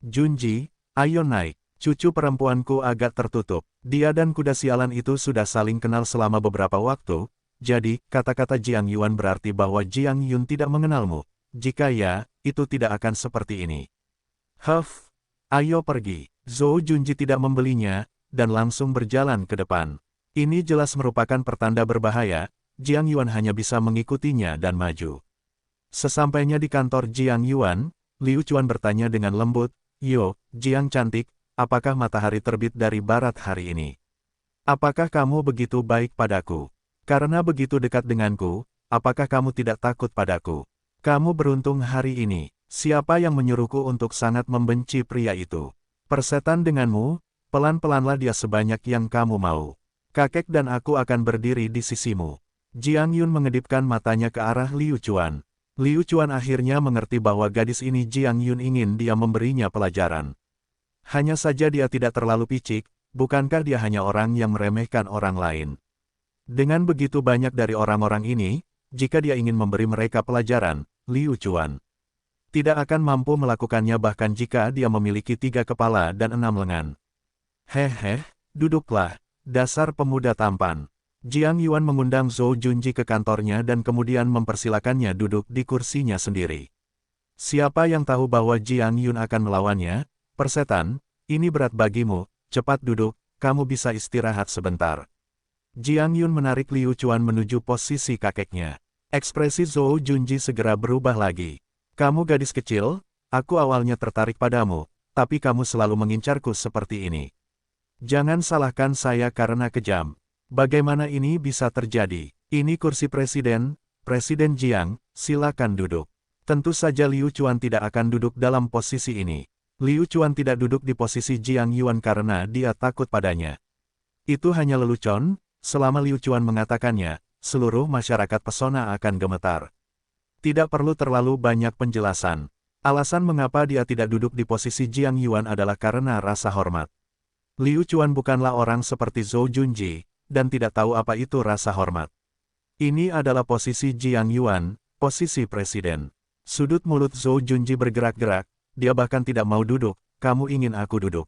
Junji, ayo naik. Cucu perempuanku agak tertutup. Dia dan kuda sialan itu sudah saling kenal selama beberapa waktu, jadi, kata-kata Jiang Yuan berarti bahwa Jiang Yun tidak mengenalmu. Jika ya, itu tidak akan seperti ini. Huff, ayo pergi. Zhou Junji tidak membelinya, dan langsung berjalan ke depan. Ini jelas merupakan pertanda berbahaya, Jiang Yuan hanya bisa mengikutinya dan maju. Sesampainya di kantor Jiang Yuan, Liu Chuan bertanya dengan lembut, Yo, Jiang cantik, apakah matahari terbit dari barat hari ini? Apakah kamu begitu baik padaku? Karena begitu dekat denganku, apakah kamu tidak takut padaku? Kamu beruntung hari ini. Siapa yang menyuruhku untuk sangat membenci pria itu? Persetan denganmu, pelan-pelanlah dia sebanyak yang kamu mau. Kakek dan aku akan berdiri di sisimu. Jiang Yun mengedipkan matanya ke arah Liu Chuan. Liu Chuan akhirnya mengerti bahwa gadis ini Jiang Yun ingin dia memberinya pelajaran. Hanya saja dia tidak terlalu picik, bukankah dia hanya orang yang meremehkan orang lain? Dengan begitu banyak dari orang-orang ini, jika dia ingin memberi mereka pelajaran, Liu Chuan tidak akan mampu melakukannya bahkan jika dia memiliki 3 kepala dan 6 lengan. Hehe, duduklah, dasar pemuda tampan. Jiang Yuan mengundang Zhou Junji ke kantornya dan kemudian mempersilakannya duduk di kursinya sendiri. Siapa yang tahu bahwa Jiang Yun akan melawannya? Persetan, ini berat bagimu, cepat duduk, kamu bisa istirahat sebentar. Jiang Yun menarik Liu Chuan menuju posisi kakeknya. Ekspresi Zhou Junji segera berubah lagi. Kamu gadis kecil, aku awalnya tertarik padamu, tapi kamu selalu mengincarku seperti ini. Jangan salahkan saya karena kejam. Bagaimana ini bisa terjadi? Ini kursi presiden, Presiden Jiang, silakan duduk. Tentu saja Liu Chuan tidak akan duduk dalam posisi ini. Liu Chuan tidak duduk di posisi Jiang Yuan karena dia takut padanya. Itu hanya lelucon, selama Liu Chuan mengatakannya, seluruh masyarakat pesona akan gemetar. Tidak perlu terlalu banyak penjelasan. Alasan mengapa dia tidak duduk di posisi Jiang Yuan adalah karena rasa hormat. Liu Chuan bukanlah orang seperti Zhou Junji, dan tidak tahu apa itu rasa hormat. Ini adalah posisi Jiang Yuan, posisi presiden. Sudut mulut Zhou Junji bergerak-gerak, dia bahkan tidak mau duduk, kamu ingin aku duduk.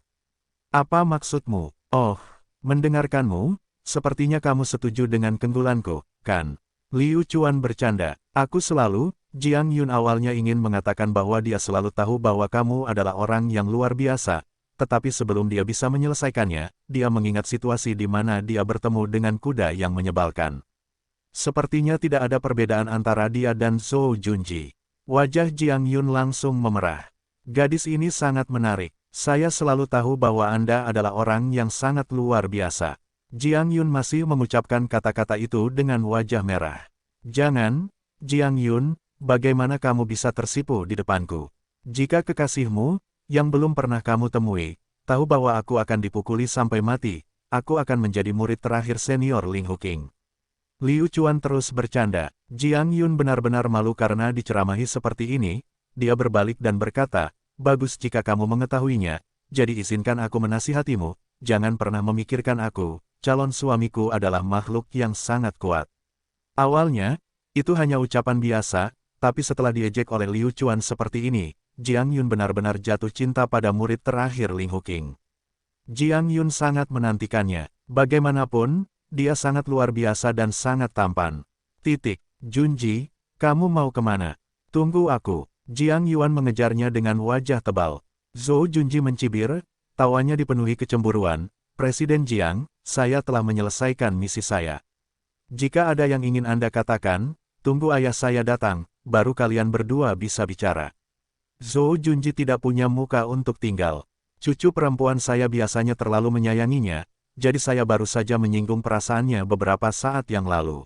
Apa maksudmu? Oh, mendengarkanmu, sepertinya kamu setuju dengan keunggulanku, kan? Liu Chuan bercanda, aku selalu, Jiang Yun awalnya ingin mengatakan bahwa dia selalu tahu bahwa kamu adalah orang yang luar biasa, tetapi sebelum dia bisa menyelesaikannya, dia mengingat situasi di mana dia bertemu dengan kuda yang menyebalkan. Sepertinya tidak ada perbedaan antara dia dan Zhou Junji. Wajah Jiang Yun langsung memerah. Gadis ini sangat menarik. Saya selalu tahu bahwa Anda adalah orang yang sangat luar biasa. Jiang Yun masih mengucapkan kata-kata itu dengan wajah merah. Jangan, Jiang Yun, bagaimana kamu bisa tersipu di depanku? Jika kekasihmu, yang belum pernah kamu temui, tahu bahwa aku akan dipukuli sampai mati, aku akan menjadi murid terakhir senior Ling Huqing. Liu Chuan terus bercanda. Jiang Yun benar-benar malu karena diceramahi seperti ini. Dia berbalik dan berkata, bagus jika kamu mengetahuinya, jadi izinkan aku menasihatimu, jangan pernah memikirkan aku, calon suamiku adalah makhluk yang sangat kuat. Awalnya, itu hanya ucapan biasa, tapi setelah diejek oleh Liu Chuan seperti ini, Jiang Yun benar-benar jatuh cinta pada murid terakhir Ling Huqing. Jiang Yun sangat menantikannya. Bagaimanapun, dia sangat luar biasa dan sangat tampan. Junji, kamu mau kemana? Tunggu aku. Jiang Yuan mengejarnya dengan wajah tebal. Zhou Junji mencibir, tawanya dipenuhi kecemburuan. Presiden Jiang, saya telah menyelesaikan misi saya. Jika ada yang ingin Anda katakan, tunggu ayah saya datang, baru kalian berdua bisa bicara. Zhou Junji tidak punya muka untuk tinggal. Cucu perempuan saya biasanya terlalu menyayanginya, jadi saya baru saja menyinggung perasaannya beberapa saat yang lalu.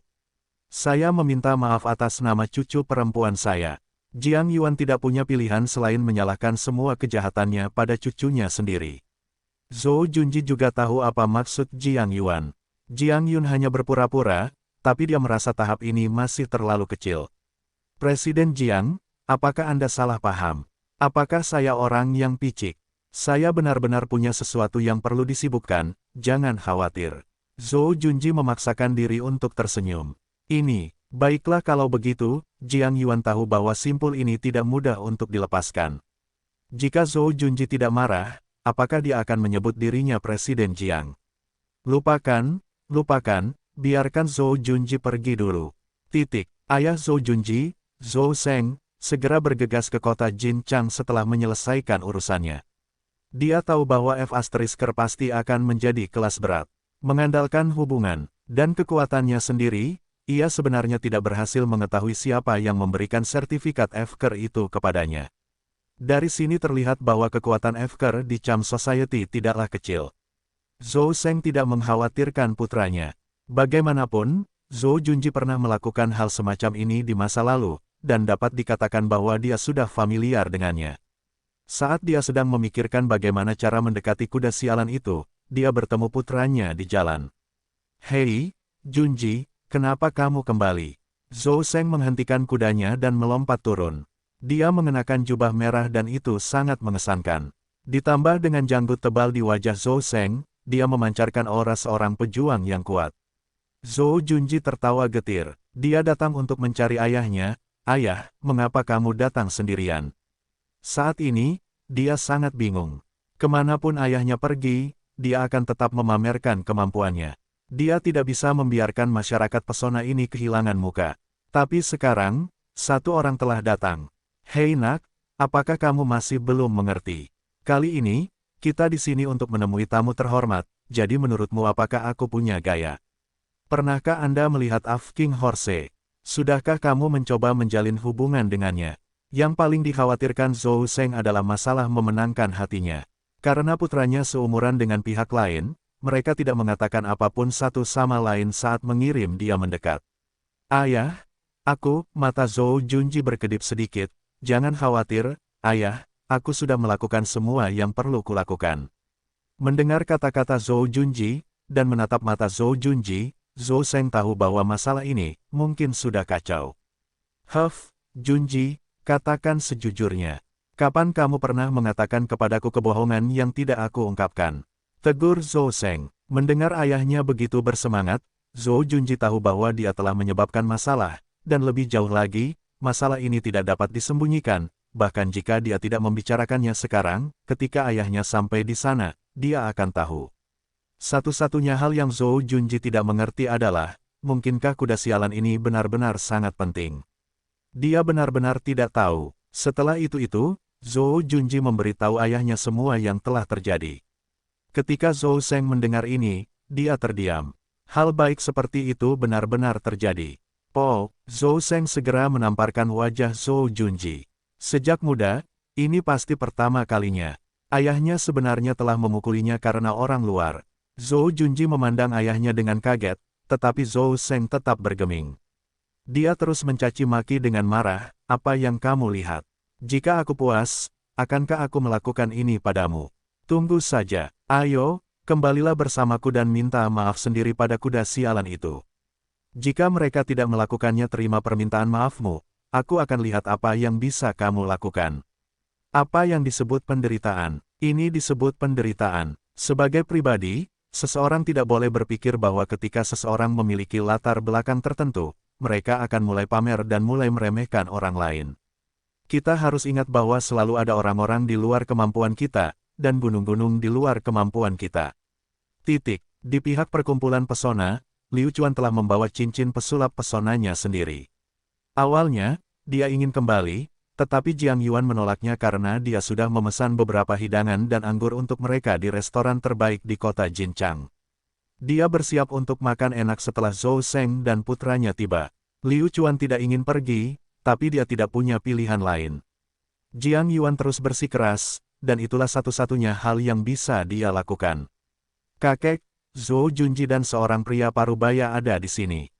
Saya meminta maaf atas nama cucu perempuan saya. Jiang Yuan tidak punya pilihan selain menyalahkan semua kejahatannya pada cucunya sendiri. Zhou Junji juga tahu apa maksud Jiang Yuan. Jiang Yun hanya berpura-pura, tapi dia merasa tahap ini masih terlalu kecil. Presiden Jiang, apakah Anda salah paham? Apakah saya orang yang picik? Saya benar-benar punya sesuatu yang perlu disibukkan, jangan khawatir. Zhou Junji memaksakan diri untuk tersenyum. Baiklah kalau begitu, Jiang Yuan tahu bahwa simpul ini tidak mudah untuk dilepaskan. Jika Zhou Junji tidak marah, apakah dia akan menyebut dirinya Presiden Jiang? Lupakan, biarkan Zhou Junji pergi dulu. Ayah Zhou Junji, Zhou Sheng, segera bergegas ke kota Jinchang setelah menyelesaikan urusannya. Dia tahu bahwa F** pasti akan menjadi kelas berat. Mengandalkan hubungan dan kekuatannya sendiri, ia sebenarnya tidak berhasil mengetahui siapa yang memberikan sertifikat F* itu kepadanya. Dari sini terlihat bahwa kekuatan F* di Cham Society tidaklah kecil. Zhou Sheng tidak mengkhawatirkan putranya. Bagaimanapun, Zhou Junji pernah melakukan hal semacam ini di masa lalu, dan dapat dikatakan bahwa dia sudah familiar dengannya. Saat dia sedang memikirkan bagaimana cara mendekati kuda sialan itu, dia bertemu putranya di jalan. Hei, Junji, kenapa kamu kembali? Zhou Sheng menghentikan kudanya dan melompat turun. Dia mengenakan jubah merah dan itu sangat mengesankan. Ditambah dengan janggut tebal di wajah Zhou Sheng, dia memancarkan aura seorang pejuang yang kuat. Zhou Junji tertawa getir. Dia datang untuk mencari ayahnya. Ayah, mengapa kamu datang sendirian? Saat ini, dia sangat bingung. Kemanapun ayahnya pergi, dia akan tetap memamerkan kemampuannya. Dia tidak bisa membiarkan masyarakat pesona ini kehilangan muka. Tapi sekarang, satu orang telah datang. Hei nak, apakah kamu masih belum mengerti? Kali ini, kita di sini untuk menemui tamu terhormat, jadi menurutmu apakah aku punya gaya? Pernahkah Anda melihat King Horse? Sudahkah kamu mencoba menjalin hubungan dengannya? Yang paling dikhawatirkan Zhou Sheng adalah masalah memenangkan hatinya. Karena putranya seumuran dengan pihak lain, mereka tidak mengatakan apapun satu sama lain saat mengirim dia mendekat. Ayah, mata Zhou Junji berkedip sedikit, jangan khawatir, ayah, aku sudah melakukan semua yang perlu kulakukan. Mendengar kata-kata Zhou Junji, dan menatap mata Zhou Junji, Zhou Sheng tahu bahwa masalah ini mungkin sudah kacau. Junji, katakan sejujurnya. Kapan kamu pernah mengatakan kepadaku kebohongan yang tidak aku ungkapkan? Tegur Zhou Sheng. Mendengar ayahnya begitu bersemangat, Zhou Junji tahu bahwa dia telah menyebabkan masalah, dan lebih jauh lagi, masalah ini tidak dapat disembunyikan, bahkan jika dia tidak membicarakannya sekarang, ketika ayahnya sampai di sana, dia akan tahu. Satu-satunya hal yang Zhou Junji tidak mengerti adalah, mungkinkah kuda sialan ini benar-benar sangat penting. Dia benar-benar tidak tahu. Setelah itu, Zhou Junji memberitahu ayahnya semua yang telah terjadi. Ketika Zhou Seng mendengar ini, dia terdiam. Hal baik seperti itu benar-benar terjadi. Zhou Seng segera menamparkan wajah Zhou Junji. Sejak muda, ini pasti pertama kalinya. Ayahnya sebenarnya telah memukulinya karena orang luar. Zhou Junji memandang ayahnya dengan kaget, tetapi Zhou Seng tetap bergeming. Dia terus mencaci maki dengan marah, "Apa yang kamu lihat? Jika aku puas, akankah aku melakukan ini padamu? Tunggu saja, ayo, kembalilah bersamaku dan minta maaf sendiri pada kuda sialan itu. Jika mereka tidak melakukannya terima permintaan maafmu, aku akan lihat apa yang bisa kamu lakukan." Apa yang disebut penderitaan? Ini disebut penderitaan. Sebagai pribadi, seseorang tidak boleh berpikir bahwa ketika seseorang memiliki latar belakang tertentu, mereka akan mulai pamer dan mulai meremehkan orang lain. Kita harus ingat bahwa selalu ada orang-orang di luar kemampuan kita, dan gunung-gunung di luar kemampuan kita. Di pihak perkumpulan pesona, Liu Chuan telah membawa cincin pesulap pesonanya sendiri. Awalnya, dia ingin kembali, tetapi Jiang Yuan menolaknya karena dia sudah memesan beberapa hidangan dan anggur untuk mereka di restoran terbaik di kota Jinchang. Dia bersiap untuk makan enak setelah Zhou Seng dan putranya tiba. Liu Chuan tidak ingin pergi, tapi dia tidak punya pilihan lain. Jiang Yuan terus bersikeras, dan itulah satu-satunya hal yang bisa dia lakukan. "Kakek, Zhou Junji dan seorang pria parubaya ada di sini.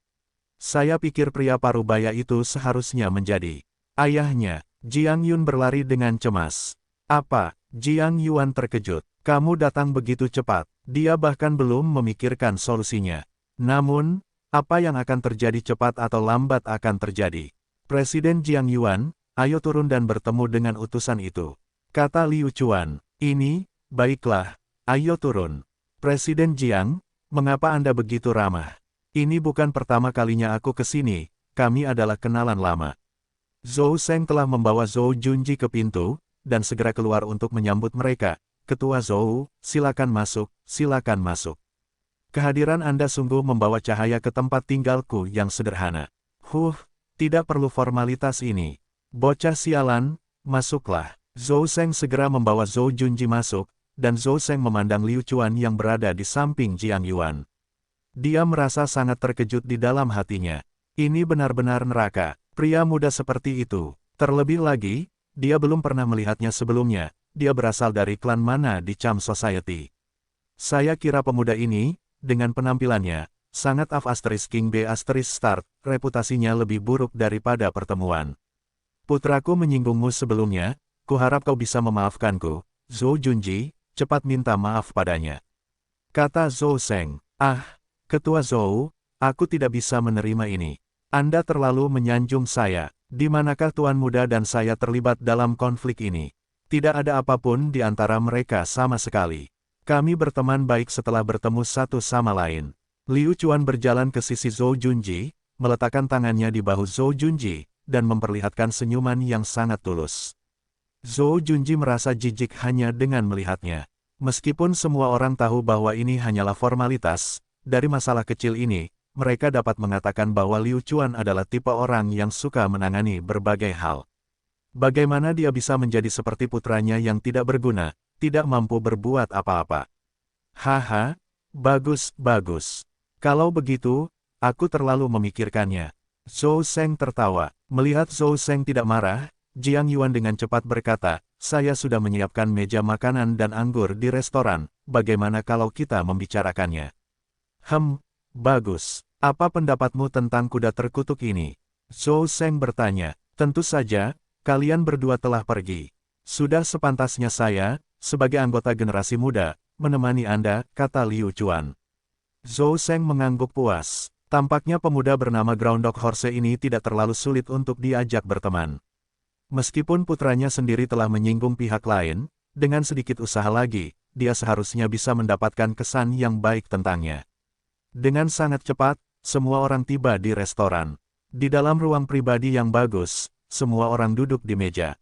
Saya pikir pria parubaya itu seharusnya menjadi ayahnya." Jiang Yun berlari dengan cemas. "Apa?" Jiang Yuan terkejut. "Kamu datang begitu cepat." Dia bahkan belum memikirkan solusinya. Namun, apa yang akan terjadi cepat atau lambat akan terjadi. "Presiden Jiang Yuan, ayo turun dan bertemu dengan utusan itu," kata Liu Chuan. Baiklah, ayo turun." "Presiden Jiang, mengapa Anda begitu ramah? Ini bukan pertama kalinya aku ke sini, kami adalah kenalan lama." Zhou Seng telah membawa Zhou Junji ke pintu, dan segera keluar untuk menyambut mereka. "Ketua Zhou, silakan masuk, silakan masuk. Kehadiran Anda sungguh membawa cahaya ke tempat tinggalku yang sederhana." Tidak perlu formalitas ini. Bocah sialan, masuklah." Zhou Seng segera membawa Zhou Junji masuk, dan Zhou Seng memandang Liu Chuan yang berada di samping Jiang Yuan. Dia merasa sangat terkejut di dalam hatinya. Ini benar-benar neraka. Pria muda seperti itu. Terlebih lagi, dia belum pernah melihatnya sebelumnya. Dia berasal dari klan mana di Cham Society. Saya kira pemuda ini, dengan penampilannya, sangat King B** start, reputasinya lebih buruk daripada pertemuan. Putraku menyinggungmu sebelumnya, kuharap kau bisa memaafkanku. Zhou Junji, cepat minta maaf padanya," kata Zhou Seng. Ketua Zhou, aku tidak bisa menerima ini. Anda terlalu menyanjung saya. Di manakah Tuan Muda dan saya terlibat dalam konflik ini? Tidak ada apapun di antara mereka sama sekali. Kami berteman baik setelah bertemu satu sama lain. Liu Chuan berjalan ke sisi Zhou Junji, meletakkan tangannya di bahu Zhou Junji, dan memperlihatkan senyuman yang sangat tulus. Zhou Junji merasa jijik hanya dengan melihatnya. Meskipun semua orang tahu bahwa ini hanyalah formalitas, dari masalah kecil ini, mereka dapat mengatakan bahwa Liu Chuan adalah tipe orang yang suka menangani berbagai hal. Bagaimana dia bisa menjadi seperti putranya yang tidak berguna, tidak mampu berbuat apa-apa? Bagus. Kalau begitu, aku terlalu memikirkannya. Zhou Seng tertawa. Melihat Zhou Seng tidak marah, Jiang Yuan dengan cepat berkata, "Saya sudah menyiapkan meja makanan dan anggur di restoran, bagaimana kalau kita membicarakannya?" Bagus. Apa pendapatmu tentang kuda terkutuk ini? Zhou Seng bertanya. "Tentu saja, kalian berdua telah pergi. Sudah sepantasnya saya, sebagai anggota generasi muda, menemani Anda," kata Liu Chuan. Zhou Seng mengangguk puas. Tampaknya pemuda bernama Groundhog Horse ini tidak terlalu sulit untuk diajak berteman. Meskipun putranya sendiri telah menyinggung pihak lain, dengan sedikit usaha lagi, dia seharusnya bisa mendapatkan kesan yang baik tentangnya. Dengan sangat cepat, semua orang tiba di restoran. Di dalam ruang pribadi yang bagus, semua orang duduk di meja.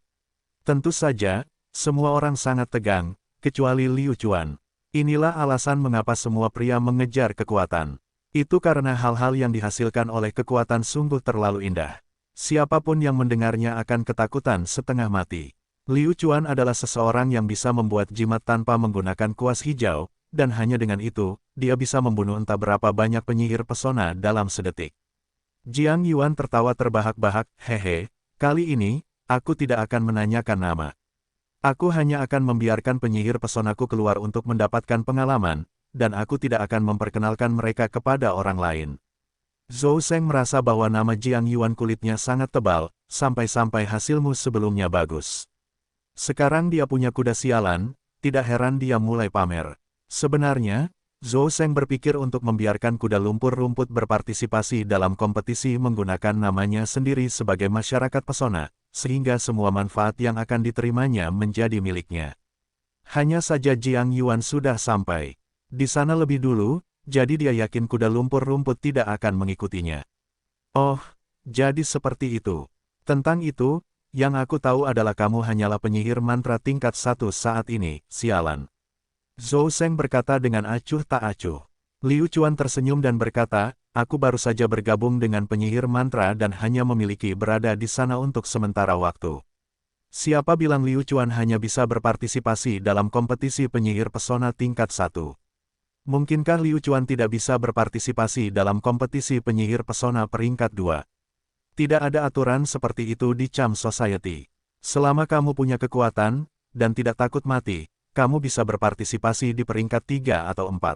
Tentu saja, semua orang sangat tegang, kecuali Liu Chuan. Inilah alasan mengapa semua pria mengejar kekuatan. Itu karena hal-hal yang dihasilkan oleh kekuatan sungguh terlalu indah. Siapapun yang mendengarnya akan ketakutan setengah mati. Liu Chuan adalah seseorang yang bisa membuat jimat tanpa menggunakan kuas hijau, dan hanya dengan itu, dia bisa membunuh entah berapa banyak penyihir pesona dalam sedetik. Jiang Yuan tertawa terbahak-bahak, hehe, kali ini, aku tidak akan menanyakan nama. Aku hanya akan membiarkan penyihir pesonaku keluar untuk mendapatkan pengalaman, dan aku tidak akan memperkenalkan mereka kepada orang lain. Zhou Seng merasa bahwa nama Jiang Yuan kulitnya sangat tebal, sampai-sampai hasilmu sebelumnya bagus. Sekarang dia punya kuda sialan, tidak heran dia mulai pamer. Sebenarnya, Zhou Seng berpikir untuk membiarkan kuda lumpur rumput berpartisipasi dalam kompetisi menggunakan namanya sendiri sebagai masyarakat pesona, sehingga semua manfaat yang akan diterimanya menjadi miliknya. Hanya saja Jiang Yuan sudah sampai di sana lebih dulu, jadi dia yakin kuda lumpur rumput tidak akan mengikutinya. Oh, jadi seperti itu. Tentang itu, yang aku tahu adalah kamu hanyalah penyihir mantra tingkat 1 saat ini, sialan. Zhou Seng berkata dengan acuh tak acuh. Liu Chuan tersenyum dan berkata, aku baru saja bergabung dengan penyihir mantra dan hanya memiliki berada di sana untuk sementara waktu. Siapa bilang Liu Chuan hanya bisa berpartisipasi dalam kompetisi penyihir pesona tingkat 1? Mungkinkah Liu Chuan tidak bisa berpartisipasi dalam kompetisi penyihir pesona peringkat 2? Tidak ada aturan seperti itu di Charm Society. Selama kamu punya kekuatan, dan tidak takut mati, kamu bisa berpartisipasi di peringkat 3 atau 4.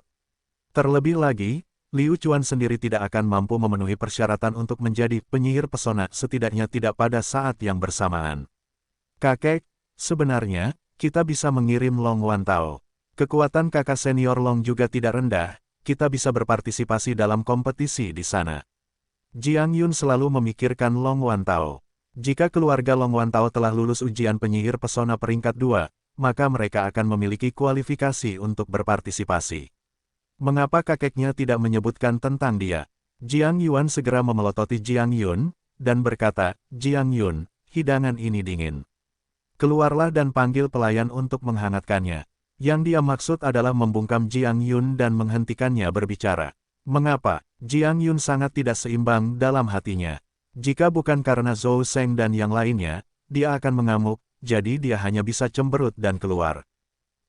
Terlebih lagi, Liu Chuan sendiri tidak akan mampu memenuhi persyaratan untuk menjadi penyihir pesona setidaknya tidak pada saat yang bersamaan. Kakek, sebenarnya, kita bisa mengirim Long Wantao. Kekuatan kakak senior Long juga tidak rendah, kita bisa berpartisipasi dalam kompetisi di sana. Jiang Yun selalu memikirkan Long Wantao. Jika keluarga Long Wantao telah lulus ujian penyihir pesona peringkat 2, maka mereka akan memiliki kualifikasi untuk berpartisipasi. Mengapa kakeknya tidak menyebutkan tentang dia? Jiang Yuan segera memelototi Jiang Yun, dan berkata, Jiang Yun, hidangan ini dingin. Keluarlah dan panggil pelayan untuk menghangatkannya. Yang dia maksud adalah membungkam Jiang Yun dan menghentikannya berbicara. Mengapa? Jiang Yun sangat tidak seimbang dalam hatinya. Jika bukan karena Zhou Seng dan yang lainnya, dia akan mengamuk, jadi dia hanya bisa cemberut dan keluar.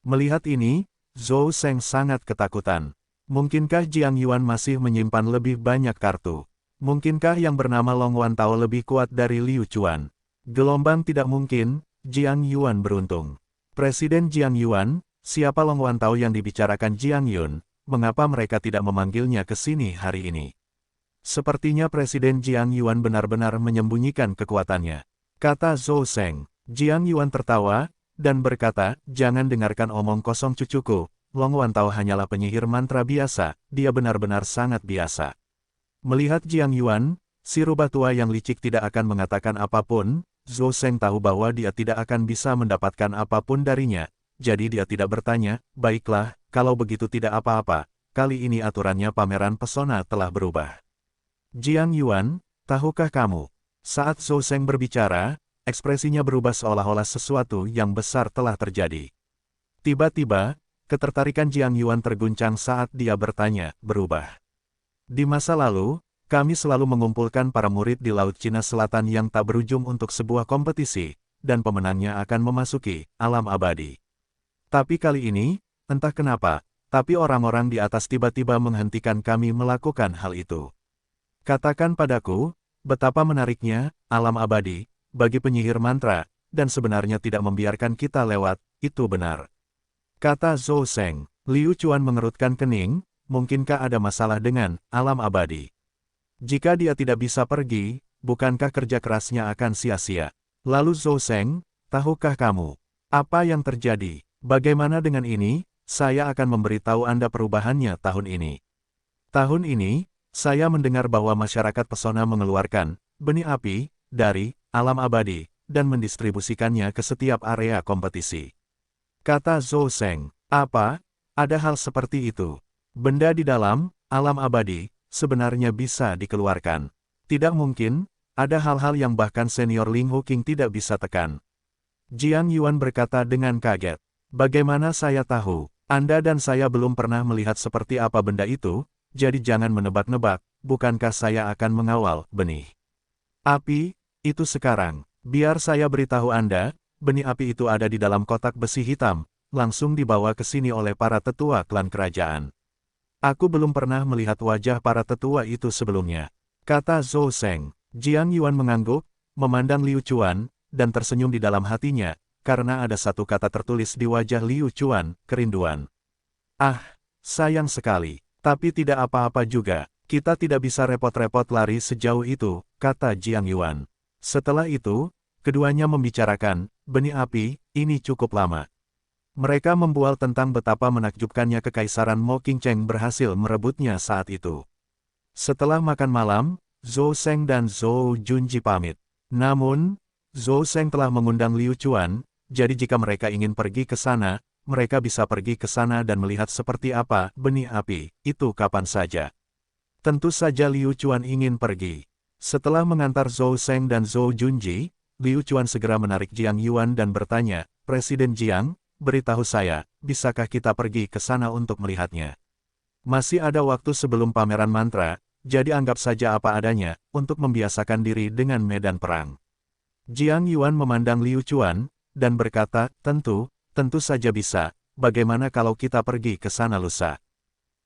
Melihat ini, Zhou Seng sangat ketakutan. Mungkinkah Jiang Yuan masih menyimpan lebih banyak kartu? Mungkinkah yang bernama Long Wantao lebih kuat dari Liu Chuan? Gelombang tidak mungkin, Jiang Yuan beruntung. Presiden Jiang Yuan, siapa Long Wantao yang dibicarakan Jiang Yun? Mengapa mereka tidak memanggilnya ke sini hari ini? Sepertinya Presiden Jiang Yuan benar-benar menyembunyikan kekuatannya. Kata Zhou Seng. Jiang Yuan tertawa, dan berkata, jangan dengarkan omong kosong cucuku, Long Wantao hanyalah penyihir mantra biasa, dia benar-benar sangat biasa. Melihat Jiang Yuan, si rubah tua yang licik tidak akan mengatakan apapun, Zhou Seng tahu bahwa dia tidak akan bisa mendapatkan apapun darinya, jadi dia tidak bertanya, baiklah, kalau begitu tidak apa-apa, kali ini aturannya pameran pesona telah berubah. Jiang Yuan, tahukah kamu? Saat Zhou Seng berbicara, ekspresinya berubah seolah-olah sesuatu yang besar telah terjadi. Tiba-tiba, ketertarikan Jiang Yuan terguncang saat dia bertanya, berubah. Di masa lalu, kami selalu mengumpulkan para murid di Laut Cina Selatan yang tak berujung untuk sebuah kompetisi, dan pemenangnya akan memasuki alam abadi. Tapi kali ini, entah kenapa, tapi orang-orang di atas tiba-tiba menghentikan kami melakukan hal itu. Katakan padaku, betapa menariknya, alam abadi, bagi penyihir mantra, dan sebenarnya tidak membiarkan kita lewat, itu benar. Kata Zhou Seng. Liu Chuan mengerutkan kening, mungkinkah ada masalah dengan alam abadi? Jika dia tidak bisa pergi, bukankah kerja kerasnya akan sia-sia? Lalu Zhou Seng, tahukah kamu apa yang terjadi? Bagaimana dengan ini? Saya akan memberitahu Anda perubahannya tahun ini. Tahun ini, saya mendengar bahwa masyarakat pesona mengeluarkan benih api dari alam abadi dan mendistribusikannya ke setiap area kompetisi. Kata Zhou Seng, apa? Ada hal seperti itu. Benda di dalam alam abadi sebenarnya bisa dikeluarkan. Tidak mungkin, ada hal-hal yang bahkan senior Ling Hu King tidak bisa tekan. Jiang Yuan berkata dengan kaget. Bagaimana saya tahu? Anda dan saya belum pernah melihat seperti apa benda itu, jadi jangan menebak-nebak, bukankah saya akan mengawal benih api itu sekarang? Biar saya beritahu Anda, benih api itu ada di dalam kotak besi hitam, langsung dibawa ke sini oleh para tetua klan kerajaan. Aku belum pernah melihat wajah para tetua itu sebelumnya, kata Zhou Seng. Jiang Yuan mengangguk, memandang Liu Chuan, dan tersenyum di dalam hatinya, karena ada satu kata tertulis di wajah Liu Chuan, kerinduan. Ah, sayang sekali, tapi tidak apa-apa juga, kita tidak bisa repot-repot lari sejauh itu, kata Jiang Yuan. Setelah itu, keduanya membicarakan, benih api, ini cukup lama. Mereka membual tentang betapa menakjubkannya Kekaisaran Mo Qingcheng berhasil merebutnya saat itu. Setelah makan malam, Zhou Seng dan Zhou Junji pamit. Namun, Zhou Seng telah mengundang Liu Chuan, jadi jika mereka ingin pergi ke sana, mereka bisa pergi ke sana dan melihat seperti apa benih api itu kapan saja. Tentu saja Liu Chuan ingin pergi. Setelah mengantar Zhou Seng dan Zhou Junji, Liu Chuan segera menarik Jiang Yuan dan bertanya, Presiden Jiang, beritahu saya, bisakah kita pergi ke sana untuk melihatnya? Masih ada waktu sebelum pameran mantra, jadi anggap saja apa adanya, untuk membiasakan diri dengan medan perang. Jiang Yuan memandang Liu Chuan, dan berkata, tentu saja bisa, bagaimana kalau kita pergi ke sana lusa?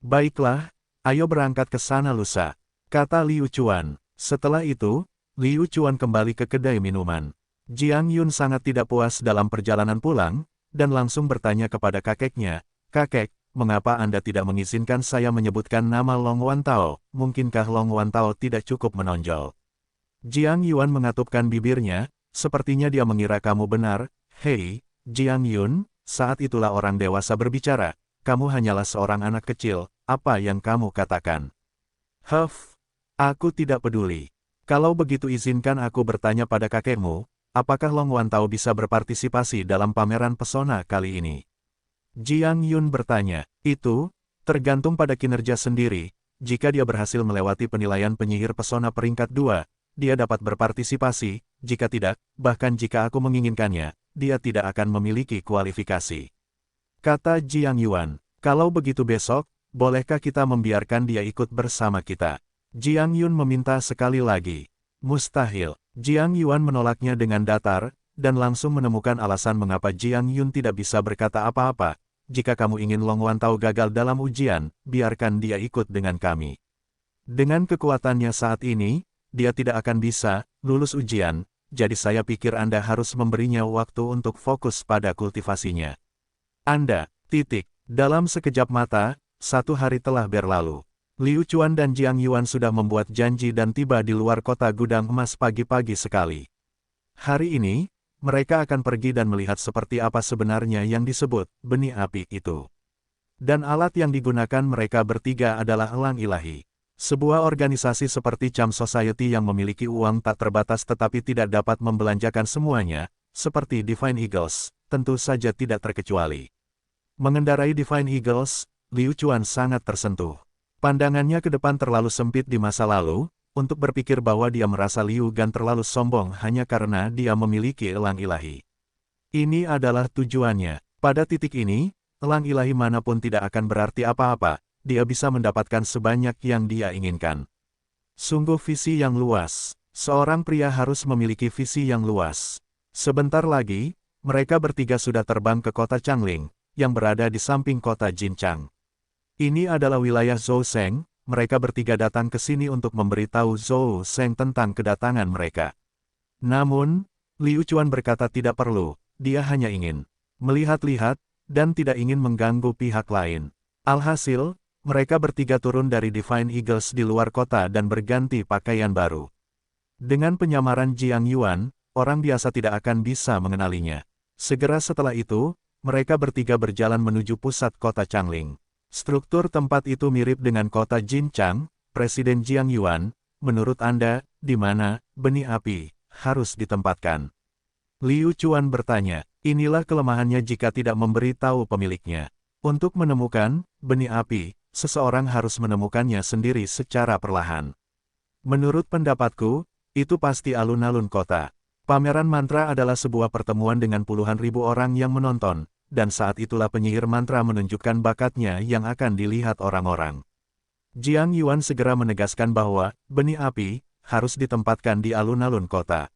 Baiklah, ayo berangkat ke sana lusa, kata Liu Chuan. Setelah itu, Liu Chuan kembali ke kedai minuman. Jiang Yun sangat tidak puas dalam perjalanan pulang, dan langsung bertanya kepada kakeknya, kakek, mengapa Anda tidak mengizinkan saya menyebutkan nama Long Wantao? Mungkinkah Long Wantao tidak cukup menonjol? Jiang Yuan mengatupkan bibirnya, sepertinya dia mengira kamu benar. Hei, Jiang Yun, saat itulah orang dewasa berbicara. Kamu hanyalah seorang anak kecil, apa yang kamu katakan? Huff, aku tidak peduli. Kalau begitu izinkan aku bertanya pada kakekmu, apakah Long Wantao bisa berpartisipasi dalam pameran pesona kali ini? Jiang Yun bertanya, itu tergantung pada kinerja sendiri. Jika dia berhasil melewati penilaian penyihir pesona peringkat 2, dia dapat berpartisipasi. Jika tidak, bahkan jika aku menginginkannya, dia tidak akan memiliki kualifikasi. Kata Jiang Yuan, kalau begitu besok, bolehkah kita membiarkan dia ikut bersama kita? Jiang Yun meminta sekali lagi. Mustahil. Jiang Yuan menolaknya dengan datar, dan langsung menemukan alasan mengapa Jiang Yun tidak bisa berkata apa-apa. Jika kamu ingin Long Wantao gagal dalam ujian, biarkan dia ikut dengan kami. Dengan kekuatannya saat ini, dia tidak akan bisa lulus ujian, jadi saya pikir Anda harus memberinya waktu untuk fokus pada kultivasinya. Dalam sekejap mata, 1 hari telah berlalu. Liu Chuan dan Jiang Yuan sudah membuat janji dan tiba di luar kota gudang emas pagi-pagi sekali. Hari ini, mereka akan pergi dan melihat seperti apa sebenarnya yang disebut benih api itu. Dan alat yang digunakan mereka bertiga adalah elang ilahi. Sebuah organisasi seperti Charm Society yang memiliki uang tak terbatas tetapi tidak dapat membelanjakan semuanya, seperti Divine Eagles, tentu saja tidak terkecuali. Mengendarai Divine Eagles, Liu Chuan sangat tersentuh. Pandangannya ke depan terlalu sempit di masa lalu, untuk berpikir bahwa dia merasa Liu Gan terlalu sombong hanya karena dia memiliki elang ilahi. Ini adalah tujuannya. Pada titik ini, elang ilahi manapun tidak akan berarti apa-apa, dia bisa mendapatkan sebanyak yang dia inginkan. Sungguh visi yang luas. Seorang pria harus memiliki visi yang luas. Sebentar lagi, mereka bertiga sudah terbang ke kota Changling, yang berada di samping kota Jinchang. Ini adalah wilayah Zhou Seng. Mereka bertiga datang ke sini untuk memberitahu Zhou Seng tentang kedatangan mereka. Namun, Liu Chuan berkata tidak perlu, dia hanya ingin melihat-lihat, dan tidak ingin mengganggu pihak lain. Alhasil, mereka bertiga turun dari Divine Eagles di luar kota dan berganti pakaian baru. Dengan penyamaran Jiang Yuan, orang biasa tidak akan bisa mengenalinya. Segera setelah itu, mereka bertiga berjalan menuju pusat kota Changling. Struktur tempat itu mirip dengan kota Jinchang. Presiden Jiang Yuan, menurut Anda, di mana benih api harus ditempatkan? Liu Chuan bertanya, inilah kelemahannya jika tidak memberi tahu pemiliknya. Untuk menemukan benih api, seseorang harus menemukannya sendiri secara perlahan. Menurut pendapatku, itu pasti alun-alun kota. Pameran mantra adalah sebuah pertemuan dengan puluhan ribu orang yang menonton. Dan saat itulah penyihir mantra menunjukkan bakatnya yang akan dilihat orang-orang. Jiang Yuan segera menegaskan bahwa benih api harus ditempatkan di alun-alun kota.